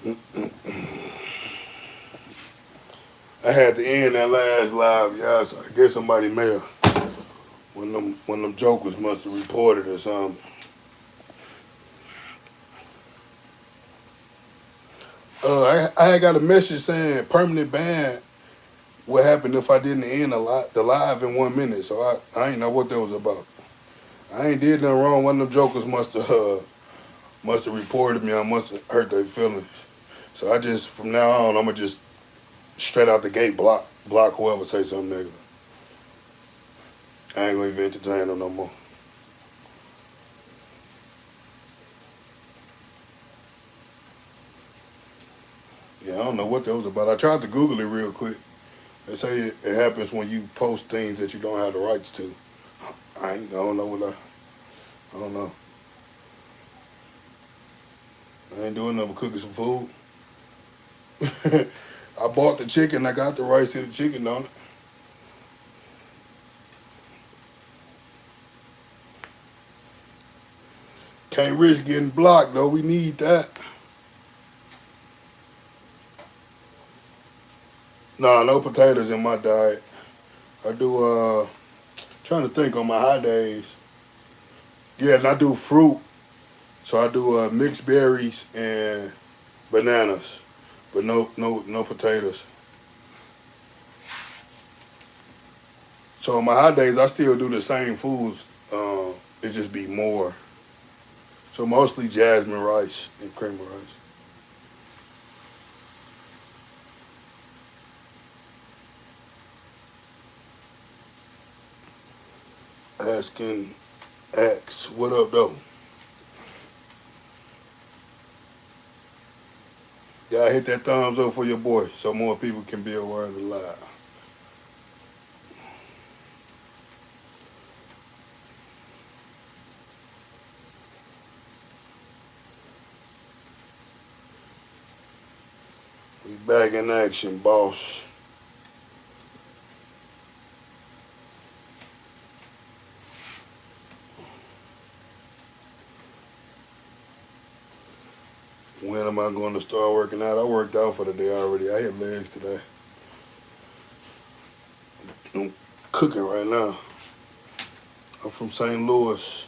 I had to end that last live, y'all. So I guess somebody may have when them jokers must have reported or something. I had got a message saying permanent ban. What happened if I didn't end the live in 1 minute? So I ain't know what that was about. I ain't did nothing wrong. One of them jokers must have reported me. I must have hurt their feelings. So I just from now on I'ma just straight out the gate block whoever say something negative. I ain't gonna even entertain them no more. Yeah, I don't know what that was about. I tried to Google it real quick. They say it happens when you post things that you don't have the rights to. I don't know I don't know. I ain't doing nothing but cooking some food. I bought the chicken. I got the rights to the chicken on it. Can't risk getting blocked though. We need that. Nah, no potatoes in my diet. I do trying to think on my high days. Yeah, and I do fruit. So I do mixed berries and bananas, but no potatoes. So on my hot days, I still do the same foods. It just be more. So mostly jasmine rice and cream of rice. Asking X, what up though? Y'all hit that thumbs up for your boy so more people can be aware of the live. We back in action, boss. When am I going to start working out? I worked out for the day already. I hit legs today. I'm cooking right now. I'm from St. Louis.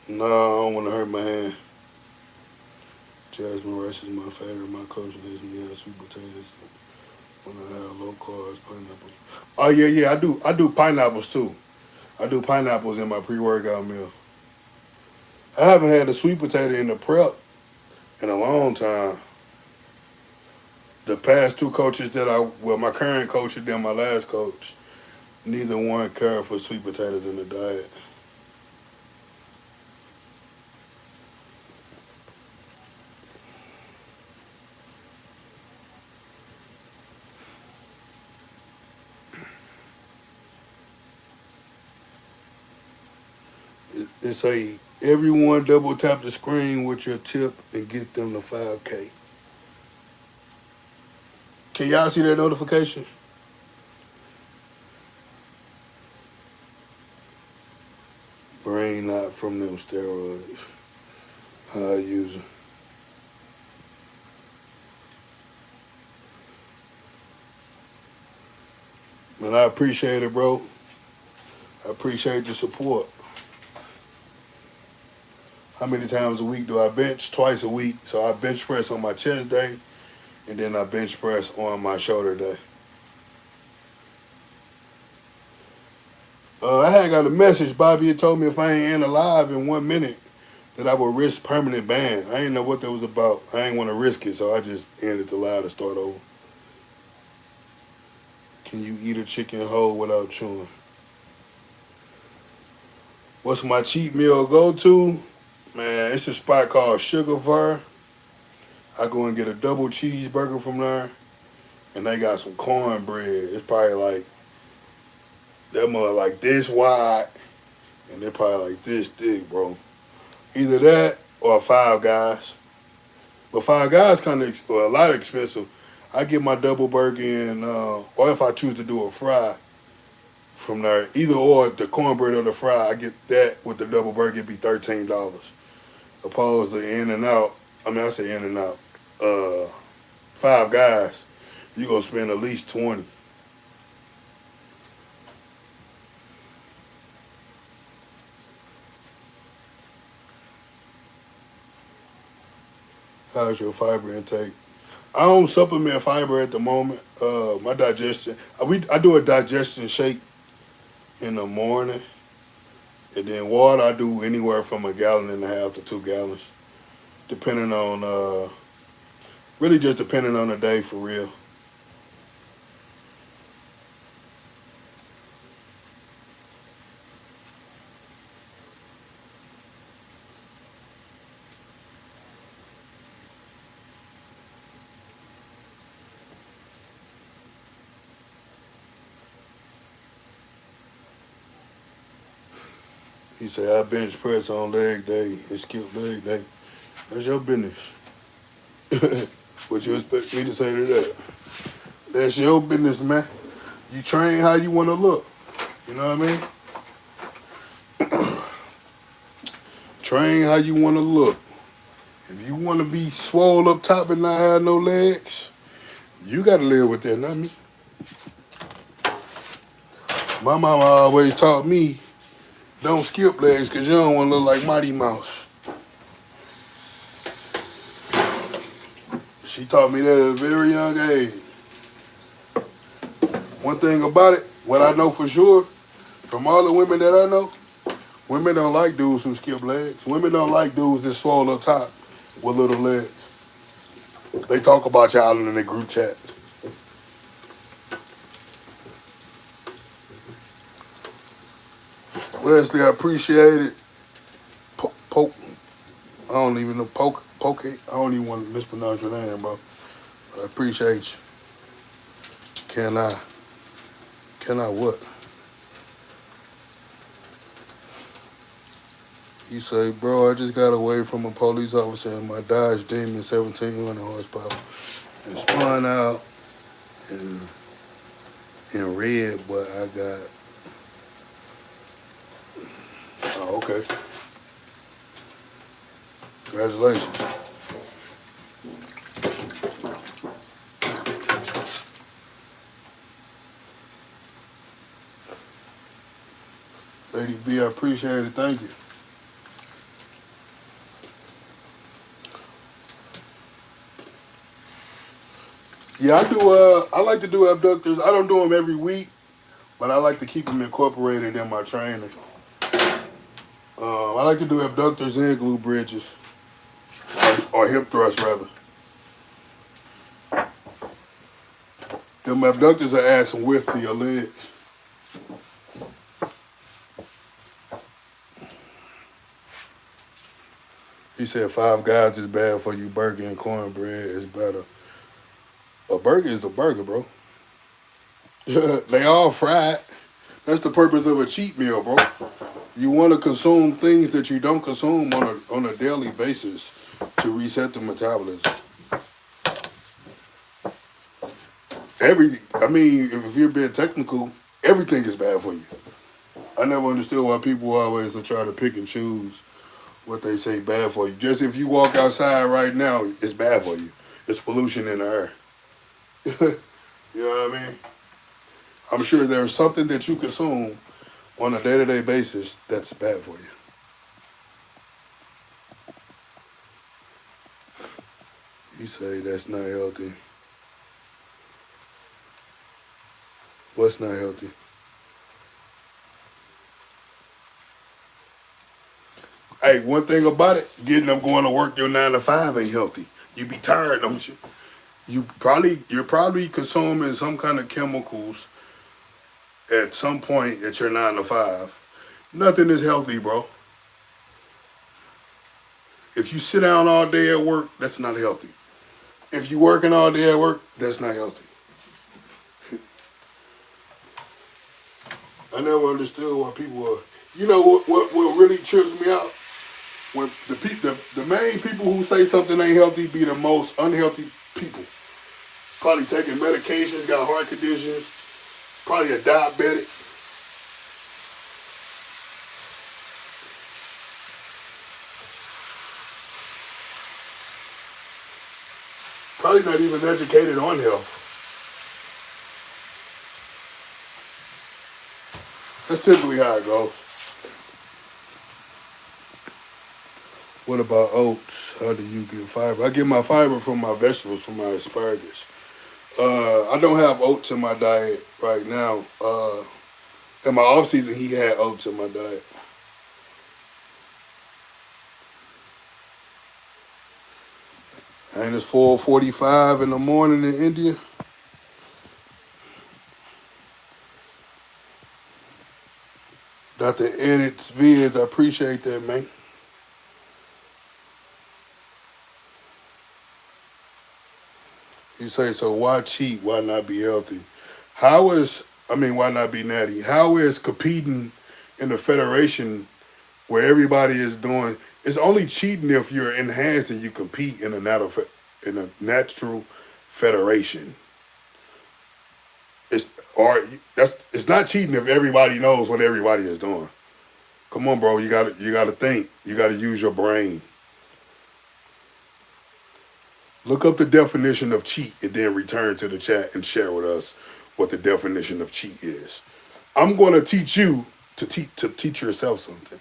No, I don't want to hurt my hand. Jasmine rice is my favorite. My coach lets me have sweet potatoes when I have low carbs, pineapples. Oh yeah. I do pineapples too. I do pineapples in my pre-workout meal. I haven't had a sweet potato in the prep in a long time. The past two coaches my current coach and then my last coach, neither one cared for sweet potatoes in the diet. It's a everyone double tap the screen with your tip and get them to 5K. Can y'all see that notification? Brain not from them steroids. How I use them. Man, I appreciate it, bro. I appreciate the support. How many times a week do I bench? Twice a week. So I bench press on my chest day, and then I bench press on my shoulder day. I had got a message. Bobby had told me if I ain't in alive in 1 minute that I would risk permanent ban. I didn't know what that was about. I ain't want to risk it, so I just ended the live to start over. Can you eat a chicken whole without chewing? What's my cheat meal go to? Man, it's a spot called Sugar Fur. I go and get a double cheeseburger from there, and they got some cornbread. It's probably like that mother like this wide, and they're probably like this thick, bro. Either that or Five Guys. But Five Guys kind of a lot expensive. I get my double burger in, or if I choose to do a fry from there, either or the cornbread or the fry, I get that with the double burger. It'd be $13. Opposed to In and Out. I mean, I say in and out. Uh, 5 guys, you gonna spend at least 20. How's your fiber intake? I don't supplement fiber at the moment. My digestion, I do a digestion shake in the morning, and then water I do anywhere from a gallon and a half to 2 gallons, depending on really just depending on the day for real. He said I bench press on leg day and skip leg day. That's your business. What you expect me to say to that? That's your business, man. You train how you want to look. You know what I mean? Train how you want to look. If you want to be swole up top and not have no legs, you got to live with that, not me. My mama always taught me, don't skip legs because you don't want to look like Mighty Mouse. She taught me that at a very young age. One thing about it, what I know for sure, from all the women that I know, women don't like dudes who skip legs. Women don't like dudes that swole up top with little legs. They talk about y'all in the group chat. Wesley, I appreciate it. Poke. I don't even know. Poke. I don't even want to mispronounce your name, bro. But I appreciate you. Can I? Can I what? He say, bro, I just got away from a police officer in my Dodge Demon 1700 horsepower and spun out in red, but I got. Oh, okay. Congratulations. Lady B, I appreciate it. Thank you. Yeah, I do. I like to do abductors. I don't do them every week, but I like to keep them incorporated in my training. I like to do abductors and glute bridges, or hip thrusts rather. Them abductors are add some width to your legs. He said 5 guys is bad for you. Burger and cornbread is better. A burger is a burger, bro. They all fried. That's the purpose of a cheat meal, bro. You want to consume things that you don't consume on a daily basis to reset the metabolism. I mean, if you're being technical, everything is bad for you. I never understood why people always try to pick and choose what they say bad for you. Just if you walk outside right now, it's bad for you. It's pollution in the air. You know what I mean? I'm sure there's something that you consume on a day-to-day basis that's bad for you. You say that's not healthy. What's not healthy? Hey, one thing about it, getting them going to work your 9 to 5 ain't healthy. You be tired, don't you? You're probably consuming some kind of chemicals at some point at your 9 to 5. Nothing is healthy, bro. If you sit down all day at work, that's not healthy. If you working all day at work, that's not healthy. I never understood why people are. You know what really trips me out? When the main people who say something ain't healthy be the most unhealthy people. Probably taking medications, got heart conditions, probably a diabetic. Probably not even educated on health. That's typically how it goes. What about oats? How do you get fiber? I get my fiber from my vegetables, from my asparagus. I don't have oats in my diet right now. In my off season, he had oats in my diet. And it's 4:45 in the morning in India. Dr. Edits Vids, I appreciate that, man. You say, so why cheat? Why not be healthy? Why not be natty? How is competing in the federation where everybody is doing, it's only cheating if you're enhanced and you compete in a natural federation. It's it's not cheating if everybody knows what everybody is doing. Come on, bro, you gotta think. You gotta use your brain. Look up the definition of cheat and then return to the chat and share with us what the definition of cheat is. I'm going to teach you to teach yourself something.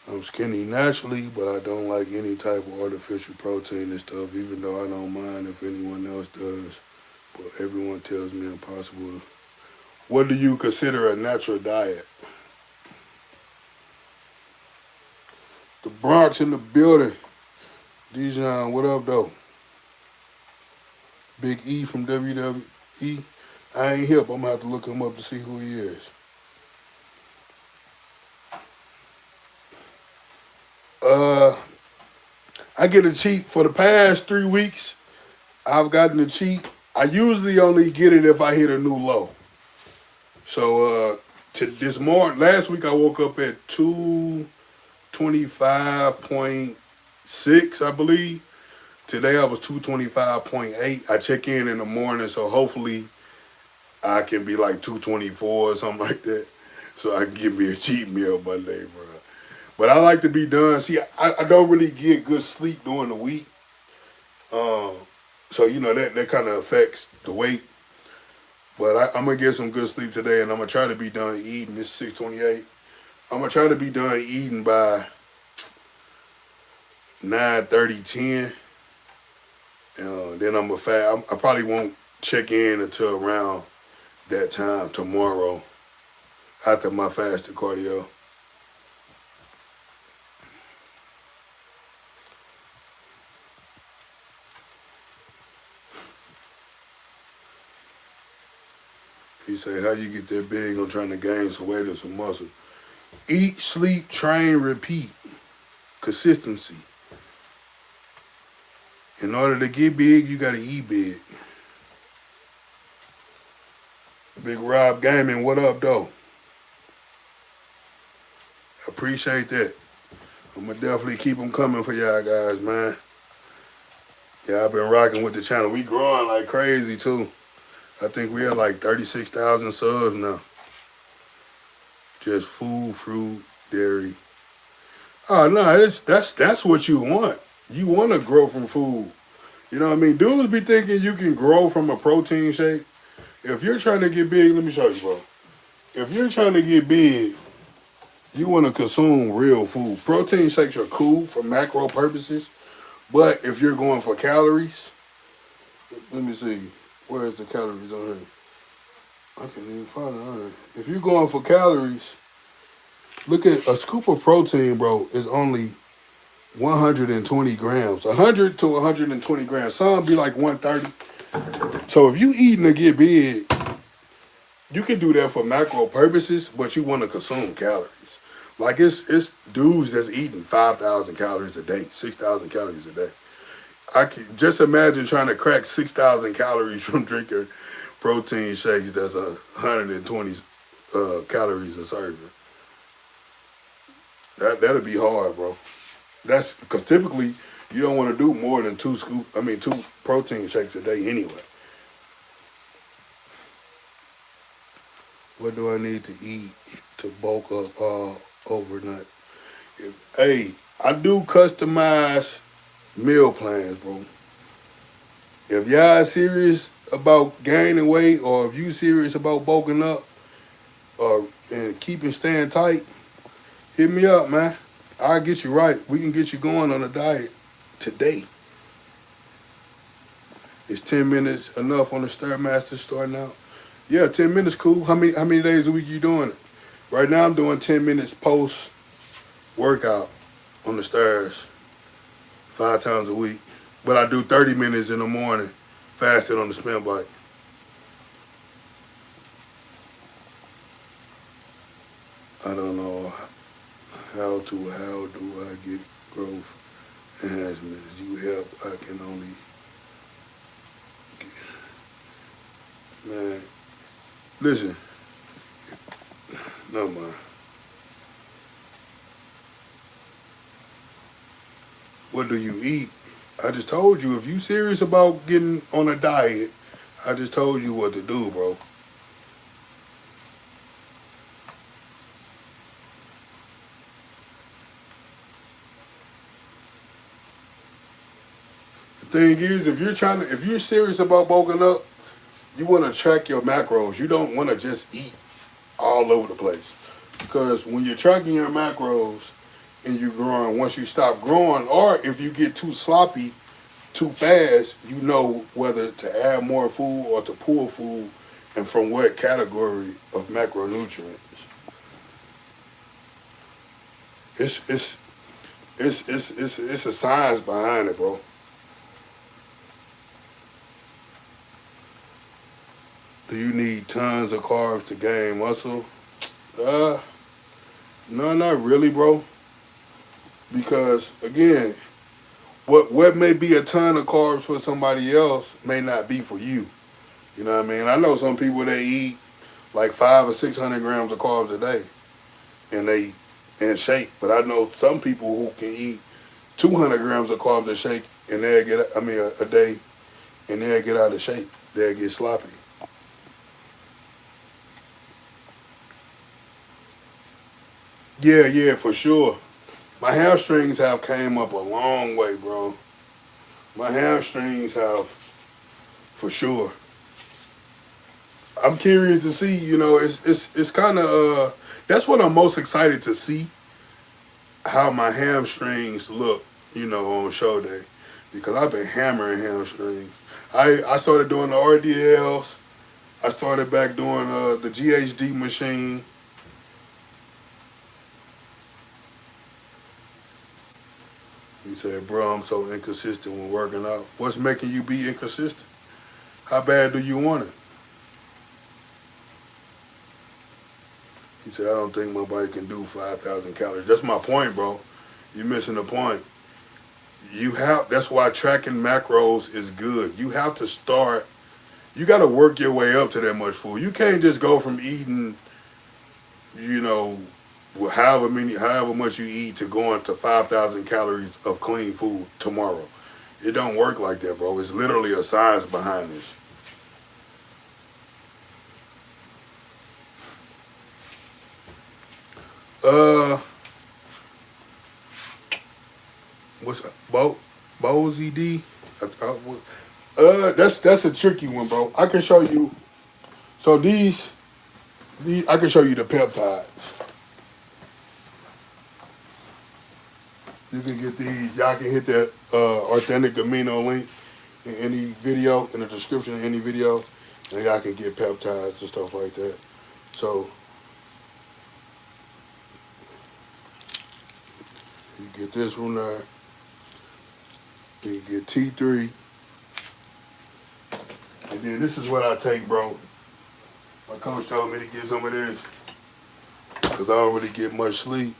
I'm skinny naturally, but I don't like any type of artificial protein and stuff, even though I don't mind if anyone else does. But everyone tells me impossible. What do you consider a natural diet? The Bronx in the building. Dijon, what up, though? Big E from WWE. I ain't hip. I'm going to have to look him up to see who he is. I get a cheat for the past 3 weeks. I've gotten a cheat. I usually only get it if I hit a new low. So to this morning, last week I woke up at 225.6, I believe. Today I was 225.8. I check in the morning, so hopefully I can be like 224 or something like that. So I can give me a cheat meal Monday, bro. But I like to be done. See, I don't really get good sleep during the week. So, that kind of affects the weight. But I'm going to get some good sleep today, and I'm going to try to be done eating. It's 6:28. I'm going to try to be done eating by 9:30, 10. Then I'm going to fast. I probably won't check in until around that time tomorrow after my fasted cardio. He say, how you get that big? I'm trying to gain some weight and some muscle. Eat, sleep, train, repeat. Consistency. In order to get big, you got to eat big. Big Rob Gaming, what up, though? Appreciate that. I'm going to definitely keep them coming for y'all guys, man. Yeah, I've been rocking with the channel. We growing like crazy, too. I think we have like 36,000 subs now. Just food, fruit, dairy. Oh, no, that's what you want. You want to grow from food. You know what I mean? Dudes be thinking you can grow from a protein shake. If you're trying to get big, let me show you, bro. If you're trying to get big, you want to consume real food. Protein shakes are cool for macro purposes, but if you're going for calories, let me see. Where's the calories on here? I can't even find it on here. If you're going for calories, look at a scoop of protein, bro, is only 120 grams. 100 to 120 grams. Some be like 130. So if you eating to get big, you can do that for macro purposes, but you want to consume calories. Like it's dudes that's eating 5,000 calories a day, 6,000 calories a day. I can just imagine trying to crack 6,000 calories from drinking protein shakes that's 120 calories a serving. That'll be hard, bro. That's because typically you don't want to do more than two protein shakes a day anyway. What do I need to eat to bulk up overnight? Hey, I do customize meal plans, bro. If y'all serious about gaining weight, or if you serious about bulking up, and keeping staying tight, hit me up, man. I'll get you right. We can get you going on a diet today. Is 10 minutes enough on the Stairmaster starting out? Yeah, 10 minutes cool. How many days a week you doing it? Right now I'm doing 10 minutes post workout on the stairs 5 times a week. But I do 30 minutes in the morning, fasted on the spin bike. I don't know how do I get growth enhancements? You help, I can only get, man. Listen, no mind. What do you eat? I just told you if you serious about getting on a diet, I just told you what to do, bro. The thing is, if you're serious about bulking up, you want to track your macros. You don't want to just eat all over the place. Because when you're tracking your macros and you're growing, once you stop growing, or if you get too sloppy too fast, you know whether to add more food or to pull food and from what category of macronutrients. It's it's it's a science behind it, bro. Do you need tons of carbs to gain muscle? Uh, no, not really, bro. Because again, what may be a ton of carbs for somebody else may not be for you. You know what I mean? I know some people that eat like 500 or 600 grams of carbs a day, and they in shape. But I know some people who can eat 200 grams of carbs a shake, and they'll get, I mean, a day, and they'll get out of shape. They'll get sloppy. Yeah, yeah, for sure. My hamstrings have came up a long way, bro. My hamstrings have, for sure. I'm curious to see. It's kind of that's what I'm most excited to see, how my hamstrings look. On show day, because I've been hammering hamstrings. I started doing the RDLs. I started back doing the GHD machine. He said, "Bro, I'm so inconsistent when working out. What's making you be inconsistent? How bad do you want it?" He said, "I don't think my body can do 5,000 calories." That's my point, bro. You're missing the point. That's why tracking macros is good. You have to start, you got to work your way up to that much food. You can't just go from eating, you know, however much you eat to going to 5,000 calories of clean food tomorrow. It don't work like that, bro. It's literally a science behind this. Uh, what's Bozy D? That's a tricky one, bro. I can show you. So these I can show you the peptides. You can get these. Y'all can hit that authentic amino link in any video, in the description of any video, and y'all can get peptides and stuff like that. So you get this one there. You get T3, and then this is what I take, bro. My coach told me to get some of this because I don't really get much sleep.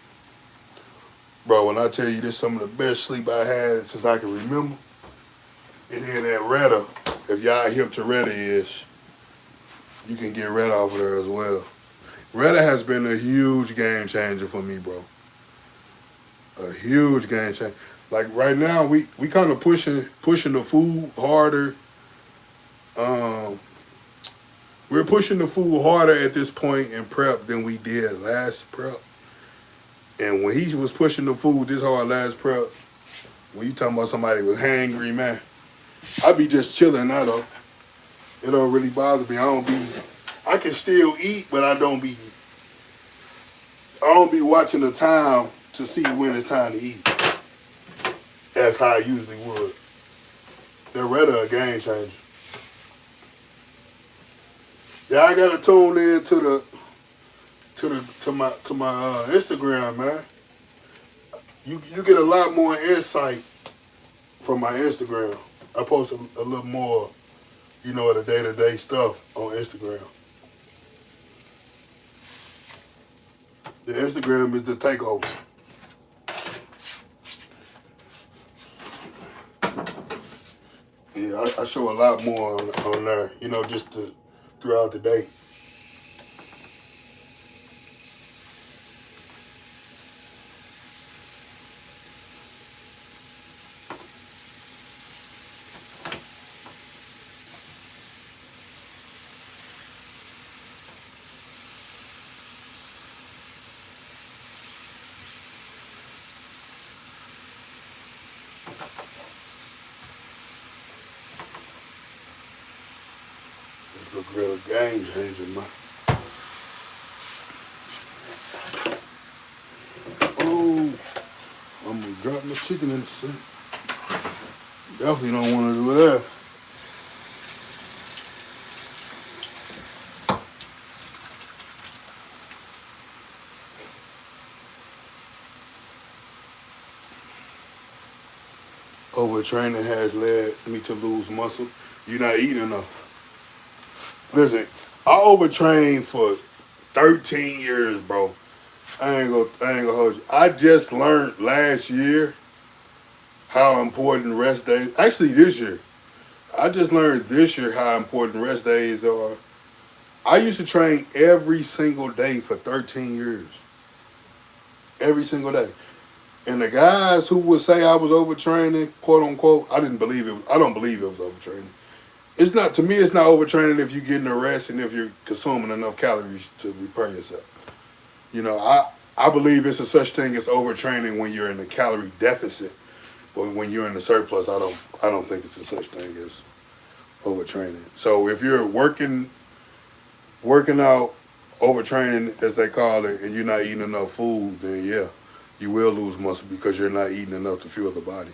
Bro, when I tell you this, some of the best sleep I had since I can remember. And then that Retta, if y'all hip to Retta is, you can get Retta off of there as well. Retta has been a huge game changer for me, bro. A huge game changer. Like right now, we kind of pushing the food harder. Um, we're pushing the food harder at this point in prep than we did last prep. And when he was pushing the food this hard last prep, when you talking about somebody was hangry, man, I be just chilling now though. It don't really bother me. I can still eat, but I don't be watching the time to see when it's time to eat. That's how I usually would. They're rather a game changer. Yeah, I gotta tune in to my Instagram, man. You get a lot more insight from my Instagram. I post a little more, of the day-to-day stuff on Instagram. The Instagram is the Takeover. Yeah, I show a lot more on there, just throughout the day. It's a real game changer, man. Oh, I'm gonna drop my chicken in the sink. Definitely don't want to do that. Overtraining has led me to lose muscle. You're not eating enough. Listen, I overtrained for 13 years, bro. I ain't gonna hold you. I just learned last year how important rest days. Actually, this year. I just learned this year how important rest days are. I used to train every single day for 13 years. Every single day. And the guys who would say I was overtraining, quote unquote, I didn't believe it. I don't believe it was overtraining. It's not, to me, it's not overtraining if you're getting a rest and if you're consuming enough calories to repair yourself. I believe it's a such thing as overtraining when you're in a calorie deficit, but when you're in the surplus, I don't think it's a such thing as overtraining. So if you're working out, overtraining as they call it, and you're not eating enough food, then yeah, you will lose muscle because you're not eating enough to fuel the body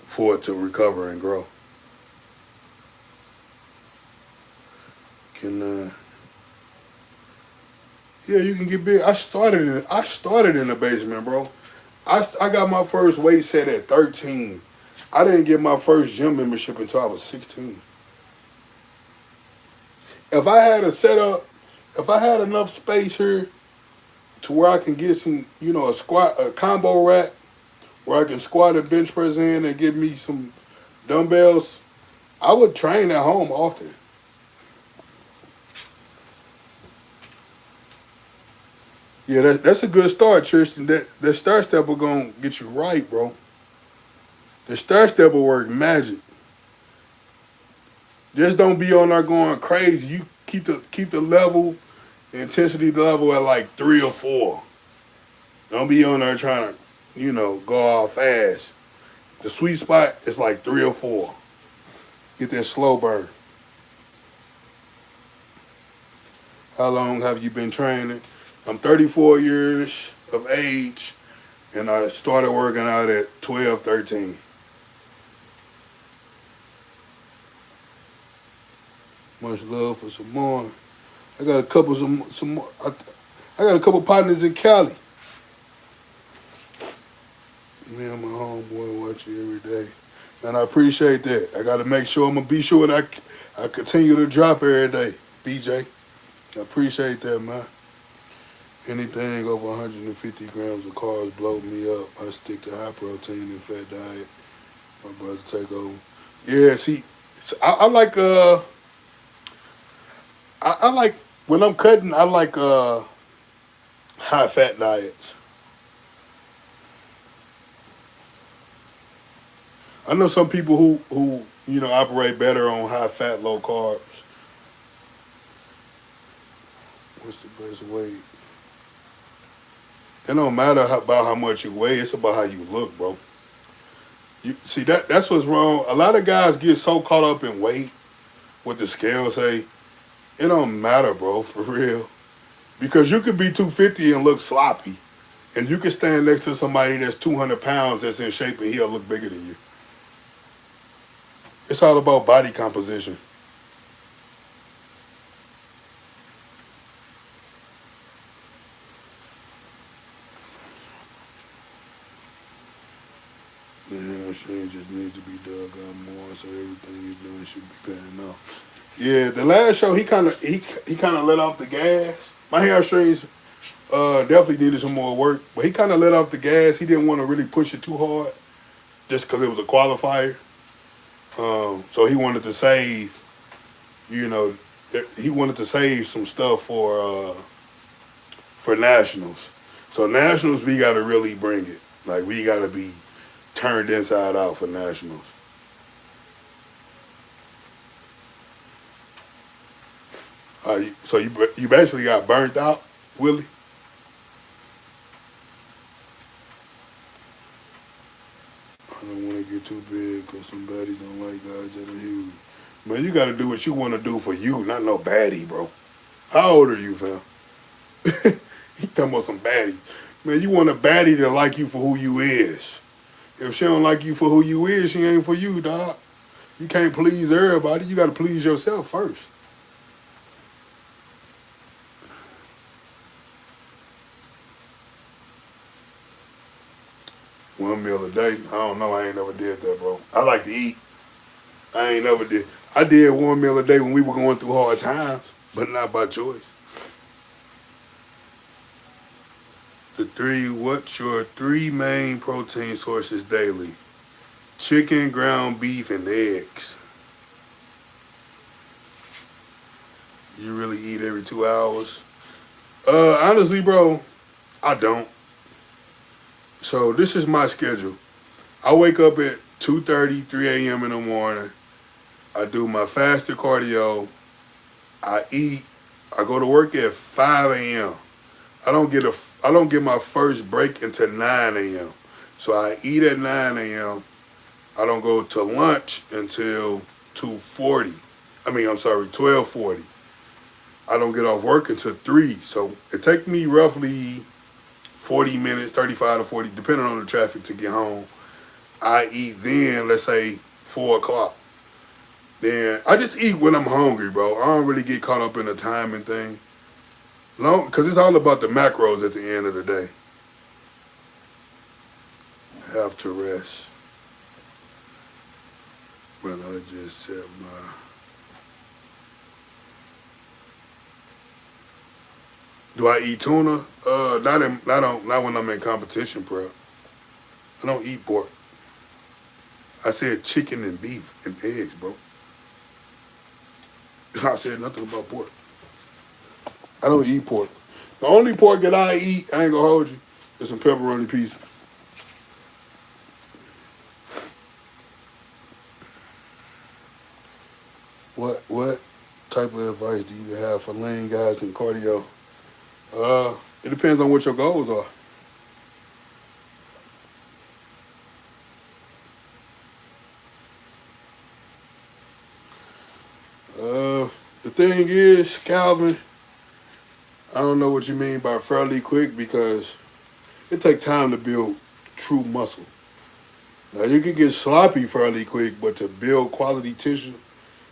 for it to recover and grow. Yeah, you can get big. I started in the basement, bro. I got my first weight set at 13. I didn't get my first gym membership until I was 16. If I had a setup, if I had enough space here to where I can get some, a combo rack where I can squat and bench press in and give me some dumbbells, I would train at home often. Yeah, that's a good start, Tristan. That start step will gonna get you right, bro. The start step will work magic. Just don't be on there going crazy. You keep the level, the intensity level at like 3 or 4. Don't be on there trying to, go all fast. The sweet spot is like 3 or 4. Get that slow burn. How long have you been training? I'm 34 years of age, and I started working out at 12, 13. Much love for some more. I got a couple some more. I got a couple partners in Cali. Me and my homeboy watch you every day, and I appreciate that. I got to make sure I'm gonna be sure that I continue to drop every day. BJ, I appreciate that, man. Anything over 150 grams of carbs blow me up. I stick to high protein and fat diet. My brother Takeover. Yeah, see, I like I like when I'm cutting. I like high fat diets. I know some people who operate better on high fat, low carbs. What's the best way? It don't matter about how much you weigh. It's about how you look, bro. You see that's what's wrong. A lot of guys get so caught up in weight, what the scale say. It don't matter, bro, for real. Because you could be 250 and look sloppy, and you can stand next to somebody that's 200 pounds that's in shape and he'll look bigger than you. It's all about body composition. The hamstring just needs to be dug out more, so everything you're doing should be paying off. Yeah, the last show he kind of let off the gas. My hamstrings definitely needed some more work, but he kind of let off the gas. He didn't want to really push it too hard, just because it was a qualifier. So he wanted to save, you know, he wanted to save some stuff for nationals. So nationals, we got to really bring it. Like we got to be turned inside out for nationals. So you basically got burnt out, Willie. I don't want to get too big because some baddies don't like guys that are huge. Man, you got to do what you want to do for you, not no baddie, bro. How old are you, fam? He talking about some baddie. Man, you want a baddie to like you for who you is. If she don't like you for who you is, she ain't for you, dog. You can't please everybody. You got to please yourself first. One meal a day. I don't know. I ain't never did that, bro. I like to eat. I ain't never did. I did one meal a day when we were going through hard times, but not by choice. What's your three main protein sources daily? Chicken, ground beef, and eggs. You really eat every 2 hours? Honestly, bro, I don't. So this is my schedule. I wake up at 2:30, 3 a.m. in the morning. I do my fasted cardio. I eat. I go to work at 5 a.m. I don't get my first break until 9 a.m. So I eat at 9 a.m. I don't go to lunch until 2:40. I'm sorry, 12:40. I don't get off work until 3. So it takes me roughly 40 minutes, 35 to 40, depending on the traffic to get home. I eat then, let's say 4 o'clock. Then I just eat when I'm hungry, bro. I don't really get caught up in the timing thing. Because it's all about the macros at the end of the day. Have to rest. Well, I just set my... Do I eat tuna? Not when I'm in competition prep. I don't eat pork. I said chicken and beef and eggs, bro. I said nothing about pork. I don't eat pork. The only pork that I eat, I ain't gonna hold you, is some pepperoni pizza. What type of advice do you have for lane guys in cardio? It depends on what your goals are. The thing is, Calvin, I don't know what you mean by fairly quick because it takes time to build true muscle. Now you can get sloppy fairly quick, but to build quality tissue,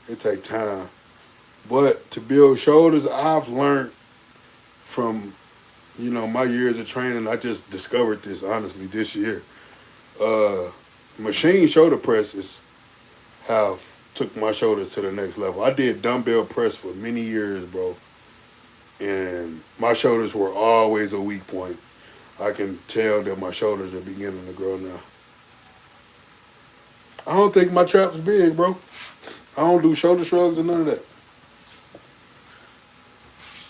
it takes time. But to build shoulders, I've learned from my years of training. I just discovered this honestly this year. Uh, Machine shoulder presses have took my shoulders to the next level. I did dumbbell press for many years, bro, and my shoulders were always a weak point. I can tell that my shoulders are beginning to grow now. I don't think my trap's big, bro. I don't do shoulder shrugs or none of that.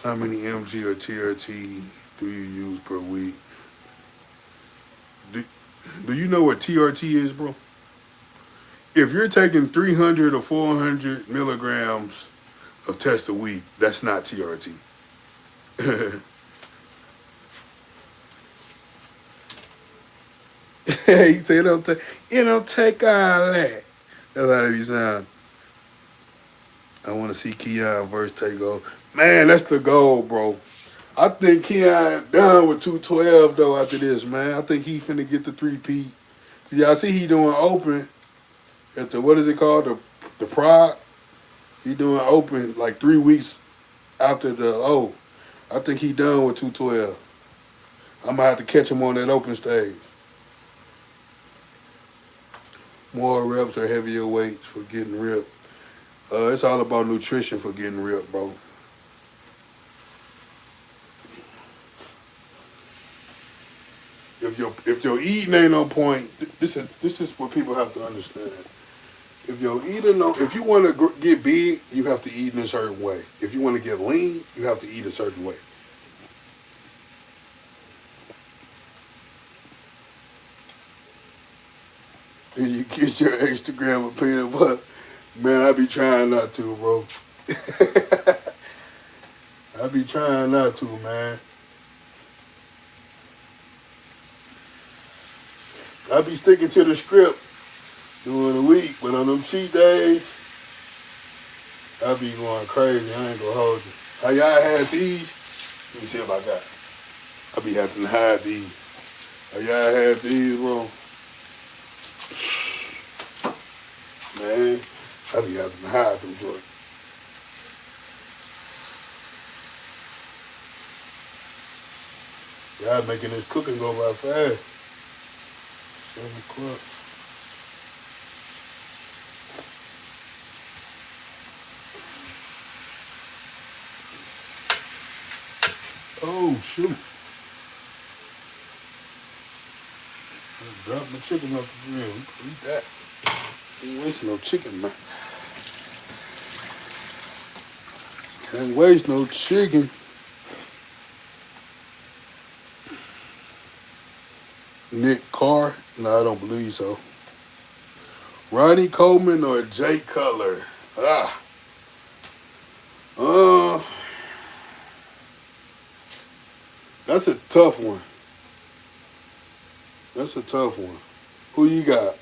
How many MG or TRT do you use per week? Do, do you know what TRT is, bro? If you're taking 300 or 400 milligrams of test a week, that's not TRT. He said it don't take all that. That's how they be sound. I want to see Keon versus Takeover. Man, that's the goal, bro. I think Keon done with 212 though after this, man. I think he finna get the 3P. Yeah, I see he doing open at the what is it called? The Pride. He doing open like 3 weeks after the I think he done with 212. I'm gonna have to catch him on that open stage. More reps or heavier weights for getting ripped. It's all about nutrition for getting ripped, bro. If your eating ain't on point, this is what people have to understand. If you want to get big, you have to eat in a certain way. If you want to get lean, you have to eat a certain way. Then you get your extra gram of peanut butter. Man, I be trying not to, bro. I be trying not to, man. I be sticking to the script during the week, but on them cheat days, I be going crazy. I ain't gonna hold you. How y'all had these? Let me see if I got. I be having to hide these. How y'all had these, bro? Man, I be having to hide them joints. Y'all making this cooking go by fast. 7 o'clock. Oh, shoot. I dropped my chicken off the grill. We can eat that. Ain't wasting no chicken, man. Can't waste no chicken. Nick Carr? No, I don't believe so. Ronnie Coleman or Jay Cutler? Uh, that's a tough one. That's a tough one. Who you got?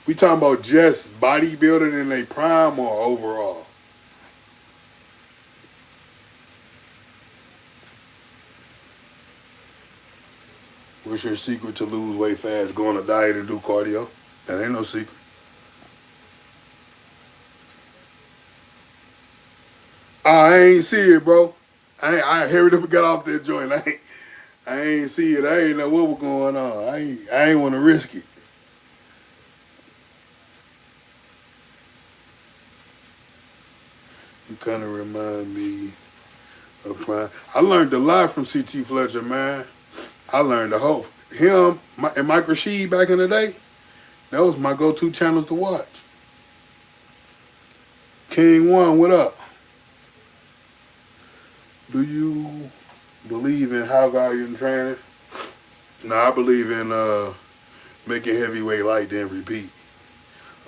We talking about just bodybuilding in their prime or overall? What's your secret to lose weight fast? Go on a diet and do cardio? That ain't no secret. I ain't see it, bro. I hurried up and got off that joint. I ain't see it. I ain't know what was going on. I ain't want to risk it. You kind of remind me of Prime. I learned a lot from CT Fletcher, man. I learned the whole him and Mike Rashid back in the day. That was my go-to channels to watch. King One, what up? Do you believe in high volume training? No, I believe in making heavyweight light then repeat.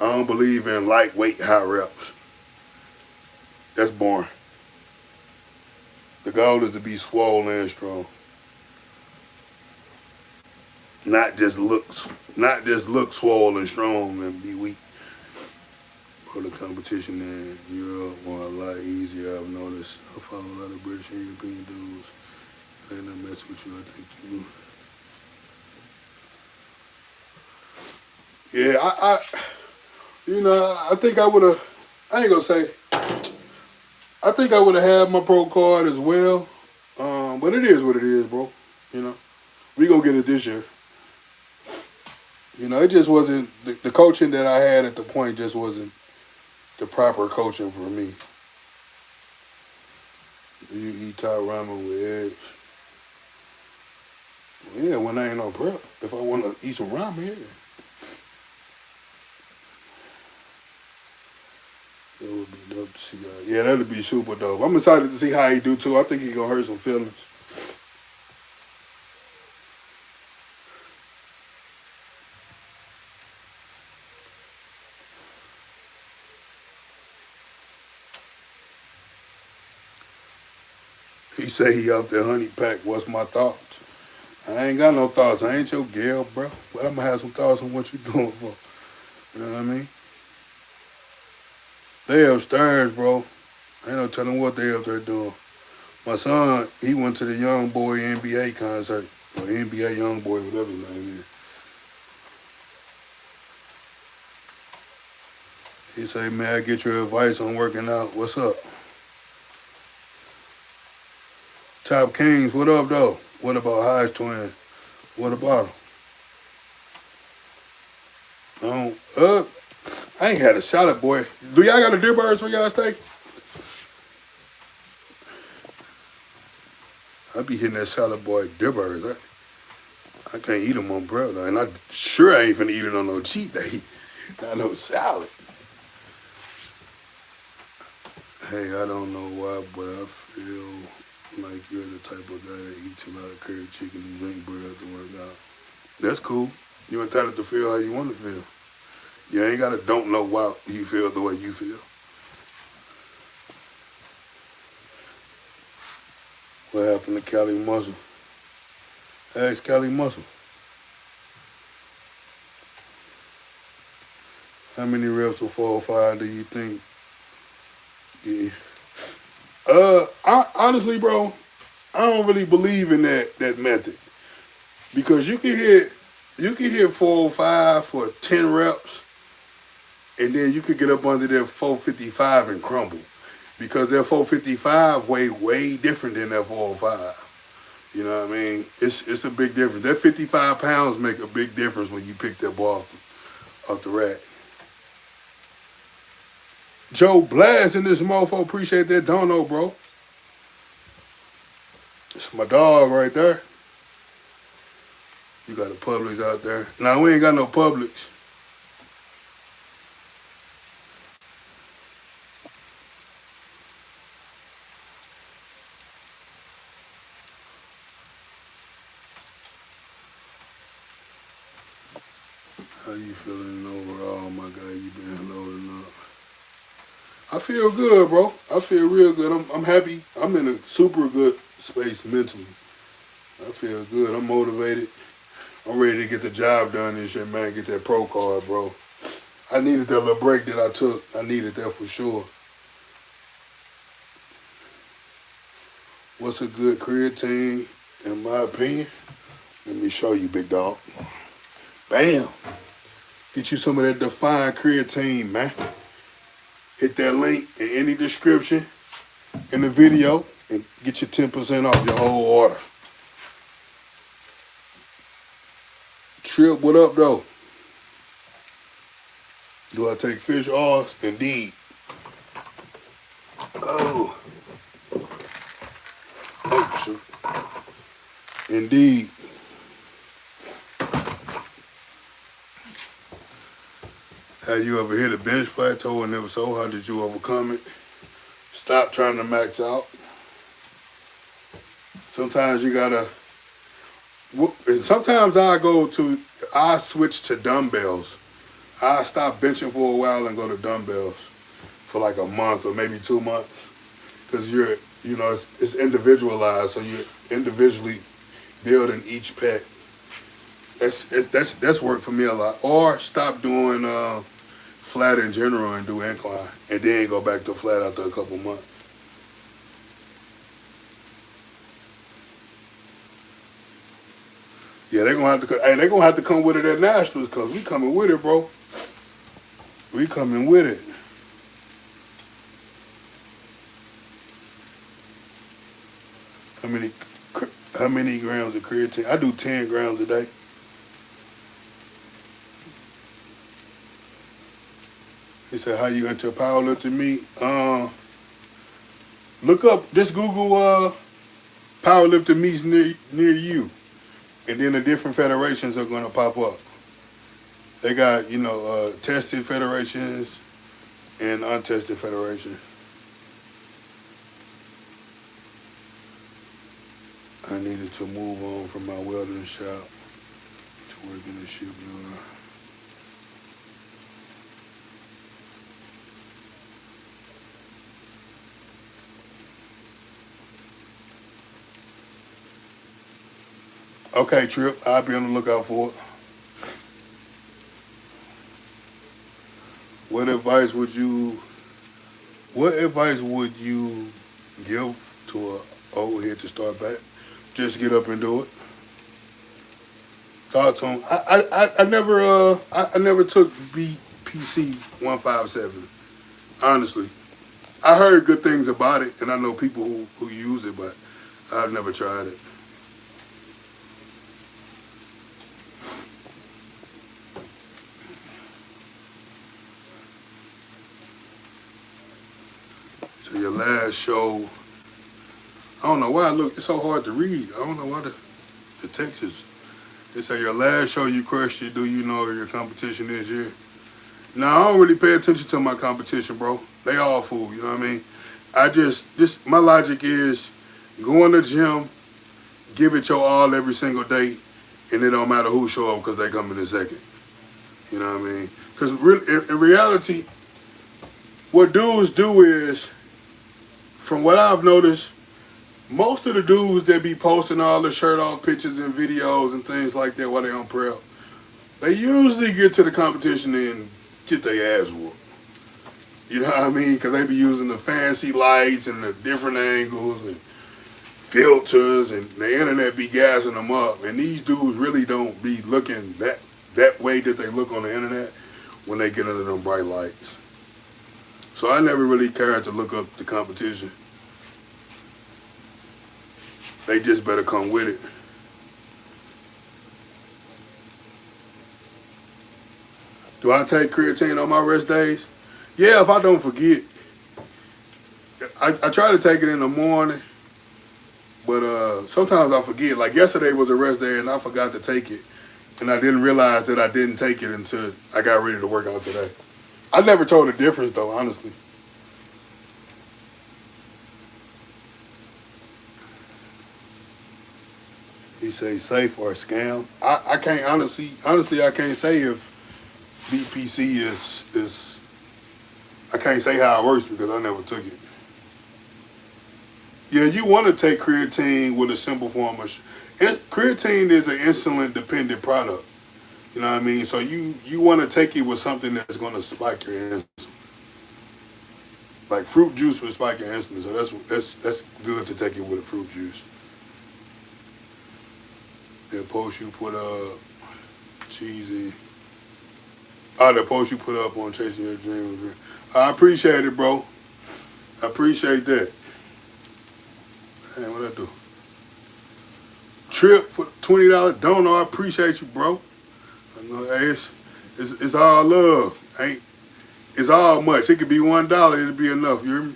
I don't believe in lightweight high reps. That's boring. The goal is to be swollen and strong. Not just look swollen and strong and be weak. For the competition in Europe or a lot easier, I've noticed. I follow a lot of British and European dudes. They not mess with you, I think you. Yeah, I think I would have. I ain't gonna say. I think I would have had my pro card as well. But it is what it is, bro. You know, we gonna get it this year. You know, it just wasn't the coaching that I had at the point just wasn't the proper coaching for me. You eat top ramen with eggs. Well, yeah, when I ain't on prep. If I want to eat some ramen, yeah. That would be dope to see. Yeah, that'd be super dope. I'm excited to see how he do too. I think he gonna hurt some feelings. He say he out there honey pack. What's my thoughts? I ain't got no thoughts. I ain't your girl, bro. But I'm gonna have some thoughts on what you doing for. You know what I mean? They upstairs, bro. Ain't no telling what they up there doing. My son, he went to the Young Boy NBA concert. Or NBA Young Boy, whatever his name is. He say, man, I get your advice on working out. What's up? Top Kings, what up, though? What about Hodge Twin? What about them? I ain't had a salad, boy. Do y'all got a deer birds for y'all steak? I be hitting that salad, boy, deer birds. I can't eat them on bread, though. And I sure I ain't finna eat it on no cheat day. Not no salad. Hey, I don't know why, but I feel like you're the type of guy that eats a lot of curry chicken and drink beer after workout. That's cool. You entitled to feel how you want to feel. You ain't gotta don't know why you feel the way you feel. What happened to Cali Muscle? Ask Cali Muscle. How many reps of 405 do you think? Yeah. Honestly, bro, I don't really believe in that method because you can hit 405 for 10 reps, and then you could get up under that 455 and crumble because that 455 way different than that 405. You know what I mean? It's a big difference. That 55 pounds make a big difference when you pick that ball off the rack. Joe Blast in this mofo. Appreciate that dono, bro. It's my dog right there. You got a Publix out there. Now, we ain't got no Publix. How you feeling overall, my guy? You been loading up? I feel good, bro. I feel real good. I'm happy. I'm in a super good space mentally. I feel good. I'm motivated. I'm ready to get the job done this year, man. Get that pro card, bro. I needed that little break that I took. I needed that for sure. What's a good creatine, in my opinion? Let me show you, big dog. Bam. Get you some of that defined creatine, man. Hit that link in any description in the video and get your 10% off your whole order. Trip, what up, though? Do I take fish oils? Indeed. Oh. Oh, shoot. Indeed. Have you ever hit a bench plateau and if so, how did you overcome it? Stop trying to max out. Sometimes you gotta, sometimes I switch to dumbbells. I stop benching for a while and go to dumbbells for like a month or maybe 2 months. Because it's individualized, so you're individually building each pec. That's worked for me a lot. Or stop doing flat in general and do incline, and then go back to flat after a couple months. Yeah, they're gonna have to. Hey, they're gonna have to come with it at nationals because we coming with it, bro. We coming with it. How many grams of creatine? I do 10 grams a day. He said, how you into powerlifting meet? Look up, just Google powerlifting meets near you. And then the different federations are going to pop up. They got, tested federations and untested federations. I needed to move on from my welding shop to work in the shipyard. Okay, Trip. I'll be on the lookout for it. What advice would you What advice would you give to a old head to start back? Just get up and do it. Talk to him. I never took BPC 157. Honestly, I heard good things about it, and I know people who use it, but I've never tried it. So your last show, I don't know why I look. It's so hard to read. I don't know why the text is. It say your last show you crushed it. Do you know your competition this year? Now I don't really pay attention to my competition, bro. They all fool. You know what I mean? I just my logic is go in the gym, give it your all every single day, and it don't matter who show up because they come in second. You know what I mean? Because in reality, what dudes do is, from what I've noticed, most of the dudes that be posting all the shirt off pictures and videos and things like that while they on prep, they usually get to the competition and get their ass whooped. You know what I mean? Because they be using the fancy lights and the different angles and filters, and the internet be gassing them up. And these dudes really don't be looking that way that they look on the internet when they get under them bright lights. So I never really cared to look up the competition. They just better come with it. Do I take creatine on my rest days? Yeah, if I don't forget. I try to take it in the morning, but sometimes I forget. Like yesterday was a rest day and I forgot to take it. And I didn't realize that I didn't take it until I got ready to work out today. I never told the difference though, honestly. He say safe or a scam. I can't honestly I can't say if BPC is I can't say how it works because I never took it. Yeah, you want to take creatine with a simple form of creatine is an insulin dependent product. You know what I mean? So you want to take it with something that's going to spike your insulin. Like fruit juice will spike your insulin. So that's good to take it with a fruit juice. The post you put up, cheesy. Oh, the post you put up on Chasing Your Dreams. I appreciate it, bro. I appreciate that. Hey, what I do? Trip for $20 donor. I appreciate you, bro. I know, hey, it's all love. Ain't it's all much. It could be $1. It'll be enough. You hear me?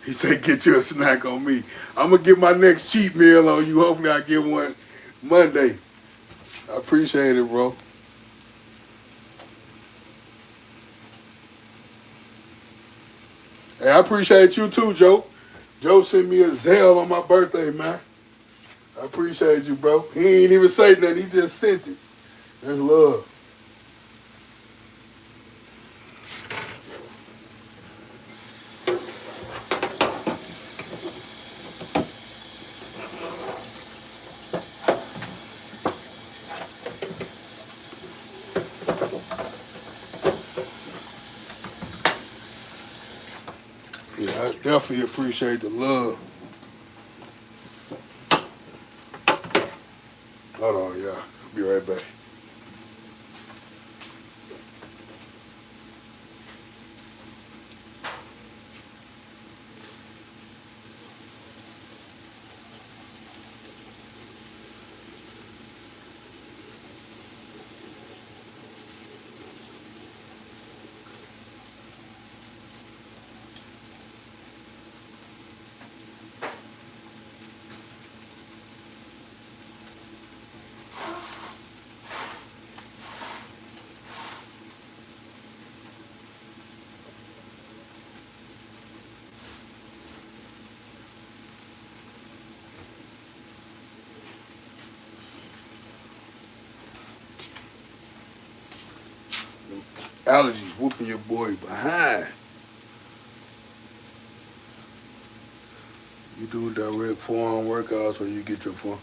He said, "Get you a snack on me." I'm gonna get my next cheat meal on you. Hopefully, I get one Monday. I appreciate it, bro. Hey, I appreciate you too, Joe. Joe sent me a Zelle on my birthday, man. I appreciate you, bro. He ain't even say nothing. He just sent it. That's love. Yeah, I definitely appreciate the love. Hold on, y'all. Be right back. Allergies whooping your boy behind. You do direct forearm workouts or you get your forearm.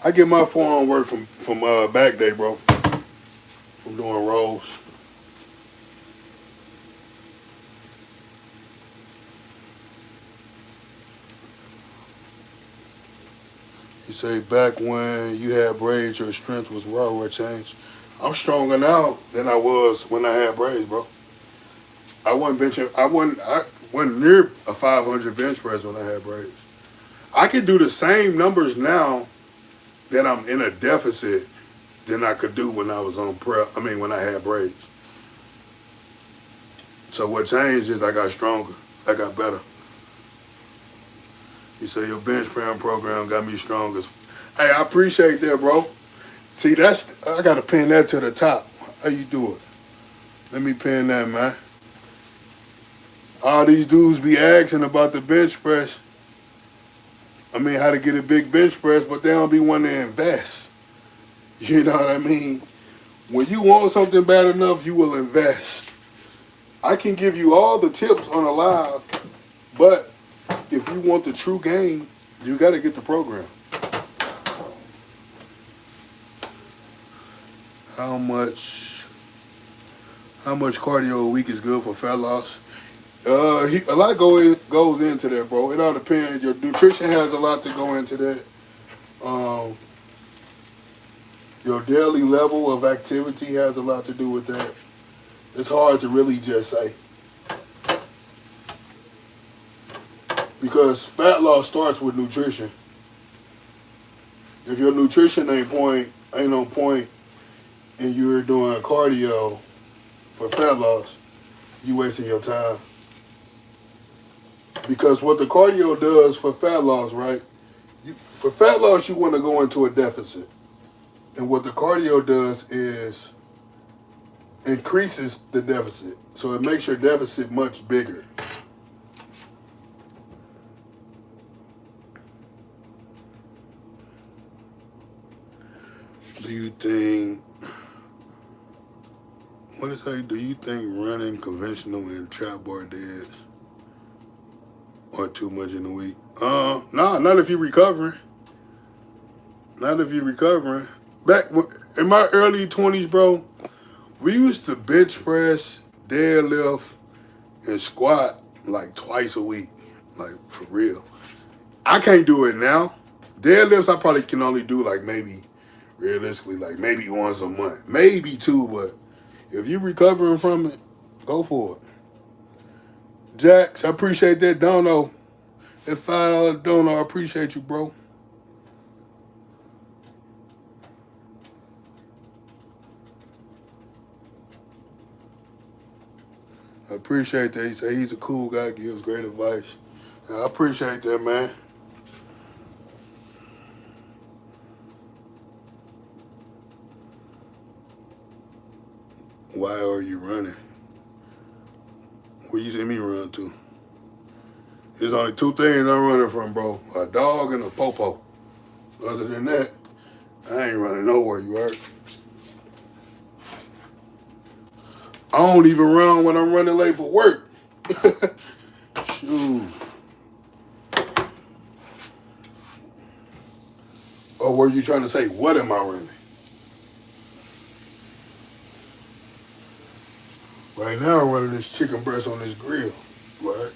I get my forearm work from back day, bro. From doing rolls. You say back when you had braids, your strength was raw or changed. I'm stronger now than I was when I had braids, bro. I wasn't benching. I wasn't near a 500 bench press when I had braids. I can do the same numbers now that I'm in a deficit than I could do when I was on prep. I mean, when I had braids. So what changed is I got stronger. I got better. You say your bench press program got me stronger. Hey, I appreciate that, bro. See, I gotta pin that to the top. How you do it? Let me pin that, man. All these dudes be asking about the bench press. I mean, how to get a big bench press, but they don't be wanting to invest. You know what I mean? When you want something bad enough, you will invest. I can give you all the tips on a live, but if you want the true game, you got to get the program. How much cardio a week is good for fat loss? A lot goes into that, bro. It all depends. Your nutrition has a lot to go into that. Um, your daily level of activity has a lot to do with that. It's hard to really just say. Because fat loss starts with nutrition. If your nutrition ain't on point, and you're doing cardio for fat loss, you wasting your time. Because what the cardio does for fat loss, right? For fat loss, you want to go into a deficit. And what the cardio does is increases the deficit. So it makes your deficit much bigger. Do you think do you think running conventional and trap bar days are too much in a week? Nah, not if you're recovering. Not if you're recovering. Back in my early 20s, bro, we used to bench press, deadlift, and squat like twice a week. Like, for real. I can't do it now. Deadlifts, I probably can only do like maybe, realistically, like maybe once a month. Maybe two, but if you're recovering from it, go for it. Jax, I appreciate that dono. That $5 dono, I appreciate you, bro. I appreciate that. He said he's a cool guy, gives great advice. I appreciate that, man. Why are you running? Where you see me run to? There's only two things I'm running from, bro. A dog and a popo. Other than that, I ain't running nowhere, you heard? I don't even run when I'm running late for work. Shoot. Or were you trying to say, what am I running? Right now, I'm running this chicken breast on this grill, right?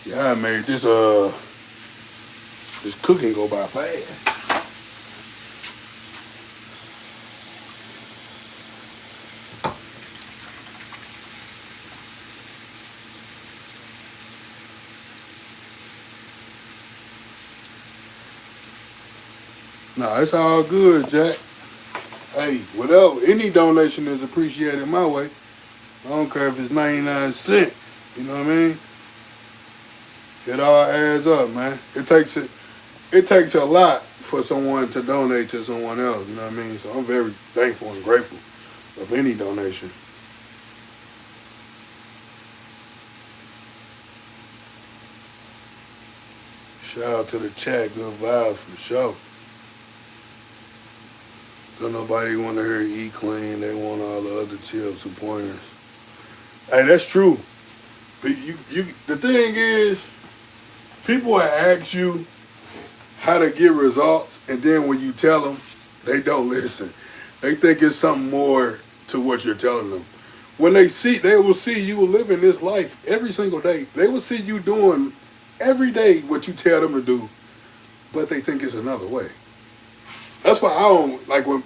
Yeah, I made this cooking go by fast. Nah, it's all good, Jack. Hey, whatever. Any donation is appreciated my way. I don't care if it's 99 cents. You know what I mean? It all adds up, man. It takes a lot for someone to donate to someone else. You know what I mean? So I'm very thankful and grateful of any donation. Shout out to the chat. Good vibes for sure. Don't nobody want to hear eat clean. They want all the other tips and pointers. Hey, that's true. But the thing is, people will ask you how to get results, and then when you tell them, they don't listen. They think it's something more to what you're telling them. When they will see you living this life every single day. They will see you doing every day what you tell them to do, but they think it's another way. That's why I don't like when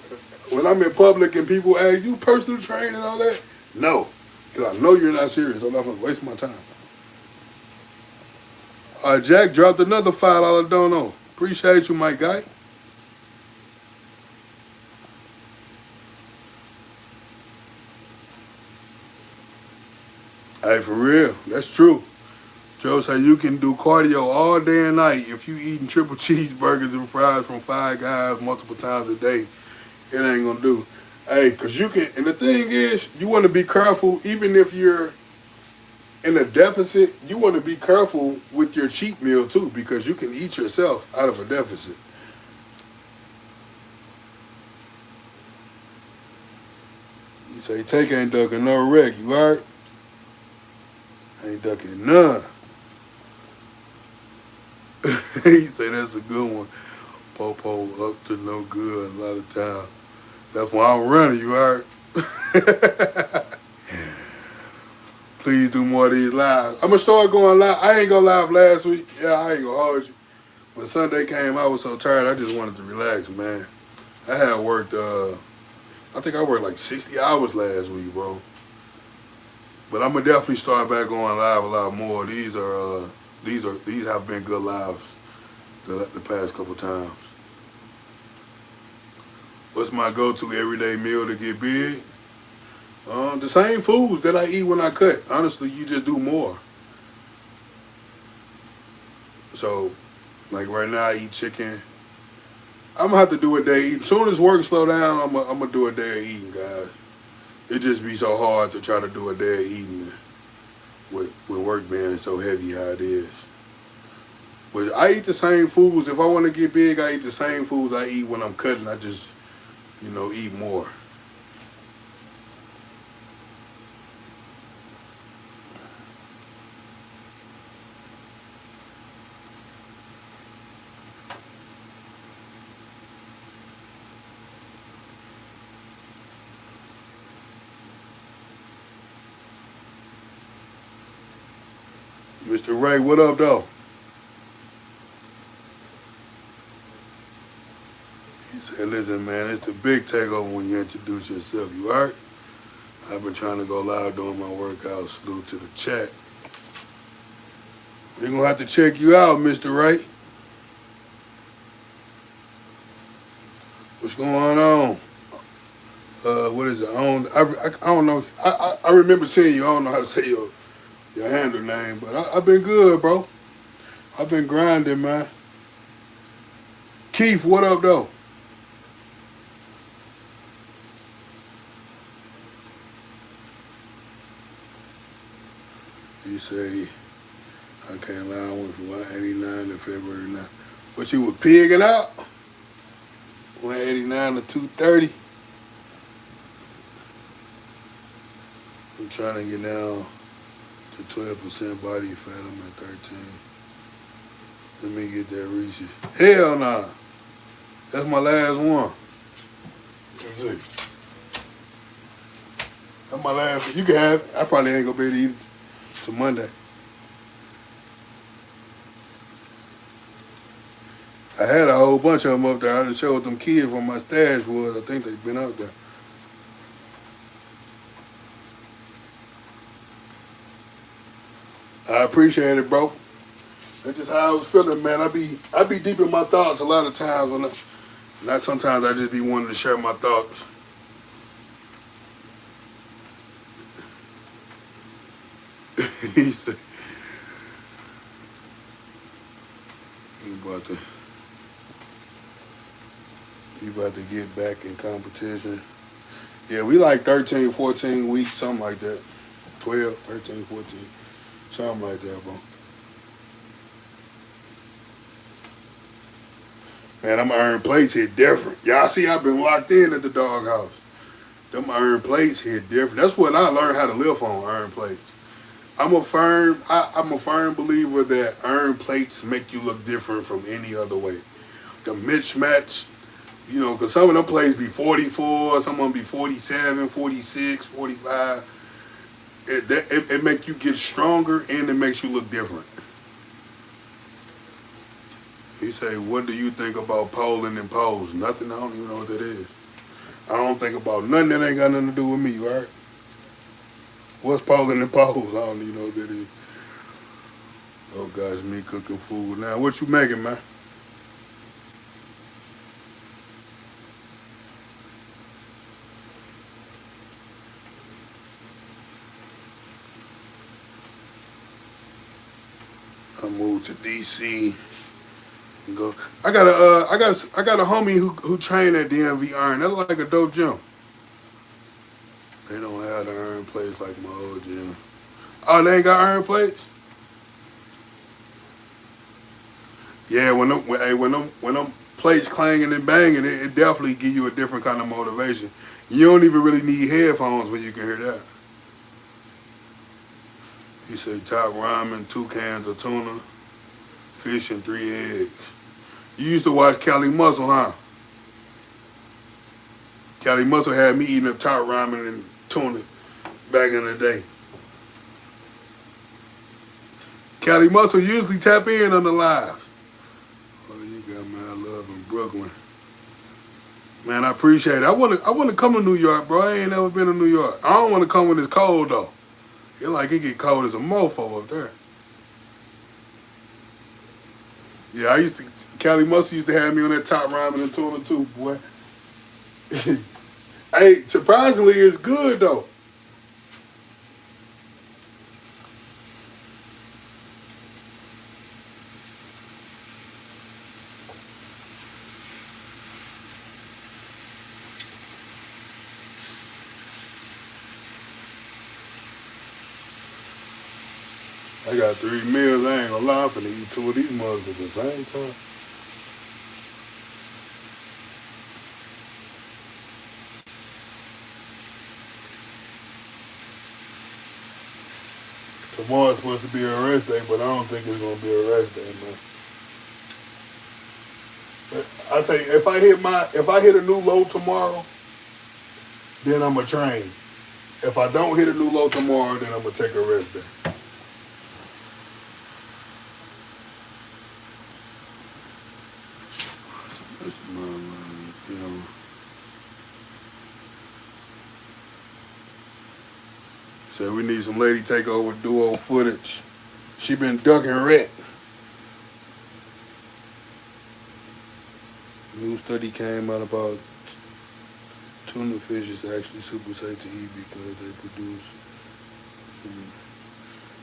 I'm in public and people ask you personal training and all that. No, because I know you're not serious. I'm not going to waste my time. Jack dropped another $5 dono. Appreciate you, my guy. Hey, for real, that's true. Joe said you can do cardio all day and night if you eating triple cheeseburgers and fries from Five Guys multiple times a day. It ain't gonna do. Hey, cause you can, and the thing is, you want to be careful. Even if you're in a deficit, you want to be careful with your cheat meal too, because you can eat yourself out of a deficit. You say, Take ain't ducking no wreck. You alright? Ain't ducking none. He say that's a good one. Popo up to no good a lot of times. That's why I'm running. You alright? Please do more of these lives. I'm gonna start going live. I ain't go live last week. Yeah, I ain't gonna hold you. When Sunday came, I was so tired. I just wanted to relax, man. I had worked. I think I worked like 60 hours last week, bro. But I'm gonna definitely start back going live a lot more. These have been good lives the past couple times. What's my go-to everyday meal to get big? The same foods that I eat when I cut. Honestly, you just do more. So, like right now, I eat chicken. I'm gonna have to do a day eating. As soon as work slow down, I'm gonna do a day of eating, guys. It just be so hard to try to do a day of eating with work being so heavy how it is. But I eat the same foods. If I want to get big, I eat the same foods I eat when I'm cutting. I just, eat more. Mr. Ray, what up, though? He said, listen, man, it's the big takeover when you introduce yourself. You alright? I've been trying to go live doing my workout. Salute to the chat. We're going to have to check you out, Mr. Ray. What's going on? What is it? I don't know. I remember seeing you. I don't know how to say your handle name, but I've been good, bro. I've been grinding, man. Keith, what up, though? You say, I can't lie, I went from 189 to February 9. But you were pigging out? 189 to 230. I'm trying to get down to 12% body fat. I'm at 13. Let me get that Reese's. Hell nah. That's my last one. Let me see. That's my last one. You can have it. I probably ain't gonna be able to eat it till Monday. I had a whole bunch of them up there. I just showed them kids where my stash was. I think they've been up there. I appreciate it, bro. That's just how I was feeling, man. I be deep in my thoughts a lot of times not sometimes I just be wanting to share my thoughts. He said he about to get back in competition. Yeah, we like 13, 14 weeks, something like that. 12, 13, 14. Something like that, bro. Man, them iron plates hit different. Y'all see, I've been locked in at the doghouse. Them iron plates hit different. That's what I learned how to live on, iron plates. I'm a firm believer that iron plates make you look different from any other way. The mismatch, you know, because some of them plates be 44, some of them be 47, 46, 45. It make you get stronger and it makes you look different. He say, what do you think about polling and pose? Nothing. I don't even know what that is. I don't think about nothing that ain't got nothing to do with me, right? What's polling and pose? I don't even know what that is. Oh gosh, me cooking food now. What you making, man? I moved to DC. And go. I got a homie who trained at DMV Iron. That's like a dope gym. They don't have the iron plates like my old gym. Oh, they ain't got iron plates? Yeah, when them plates clanging and banging, it definitely give you a different kind of motivation. You don't even really need headphones when you can hear that. He said top ramen, 2 cans of tuna, fish, and 3 eggs. You used to watch Cali Muscle, huh? Cali Muscle had me eating up top ramen and tuna back in the day. Cali Muscle usually tap in on the live. Oh, you got mad love in Brooklyn. Man, I appreciate it. I wanna come to New York, bro. I ain't never been to New York. I don't wanna come when it's cold though. It get cold as a mofo up there. Yeah, Cali Muscle used to have me on that top ramen and tuna too, boy. Hey, surprisingly, it's good though. I got 3 meals. I ain't gonna lie, I'm finna eat 2 of these mugs at the same time. Tomorrow's supposed to be a rest day, but I don't think it's gonna be a rest day, man. I say if I hit a new low tomorrow, then I'ma train. If I don't hit a new low tomorrow, then I'm gonna take a rest day. That's my you know. Said we need some lady takeover duo footage. She been ducking Rhett. New study came out about tuna fish is actually super safe to eat because they produce.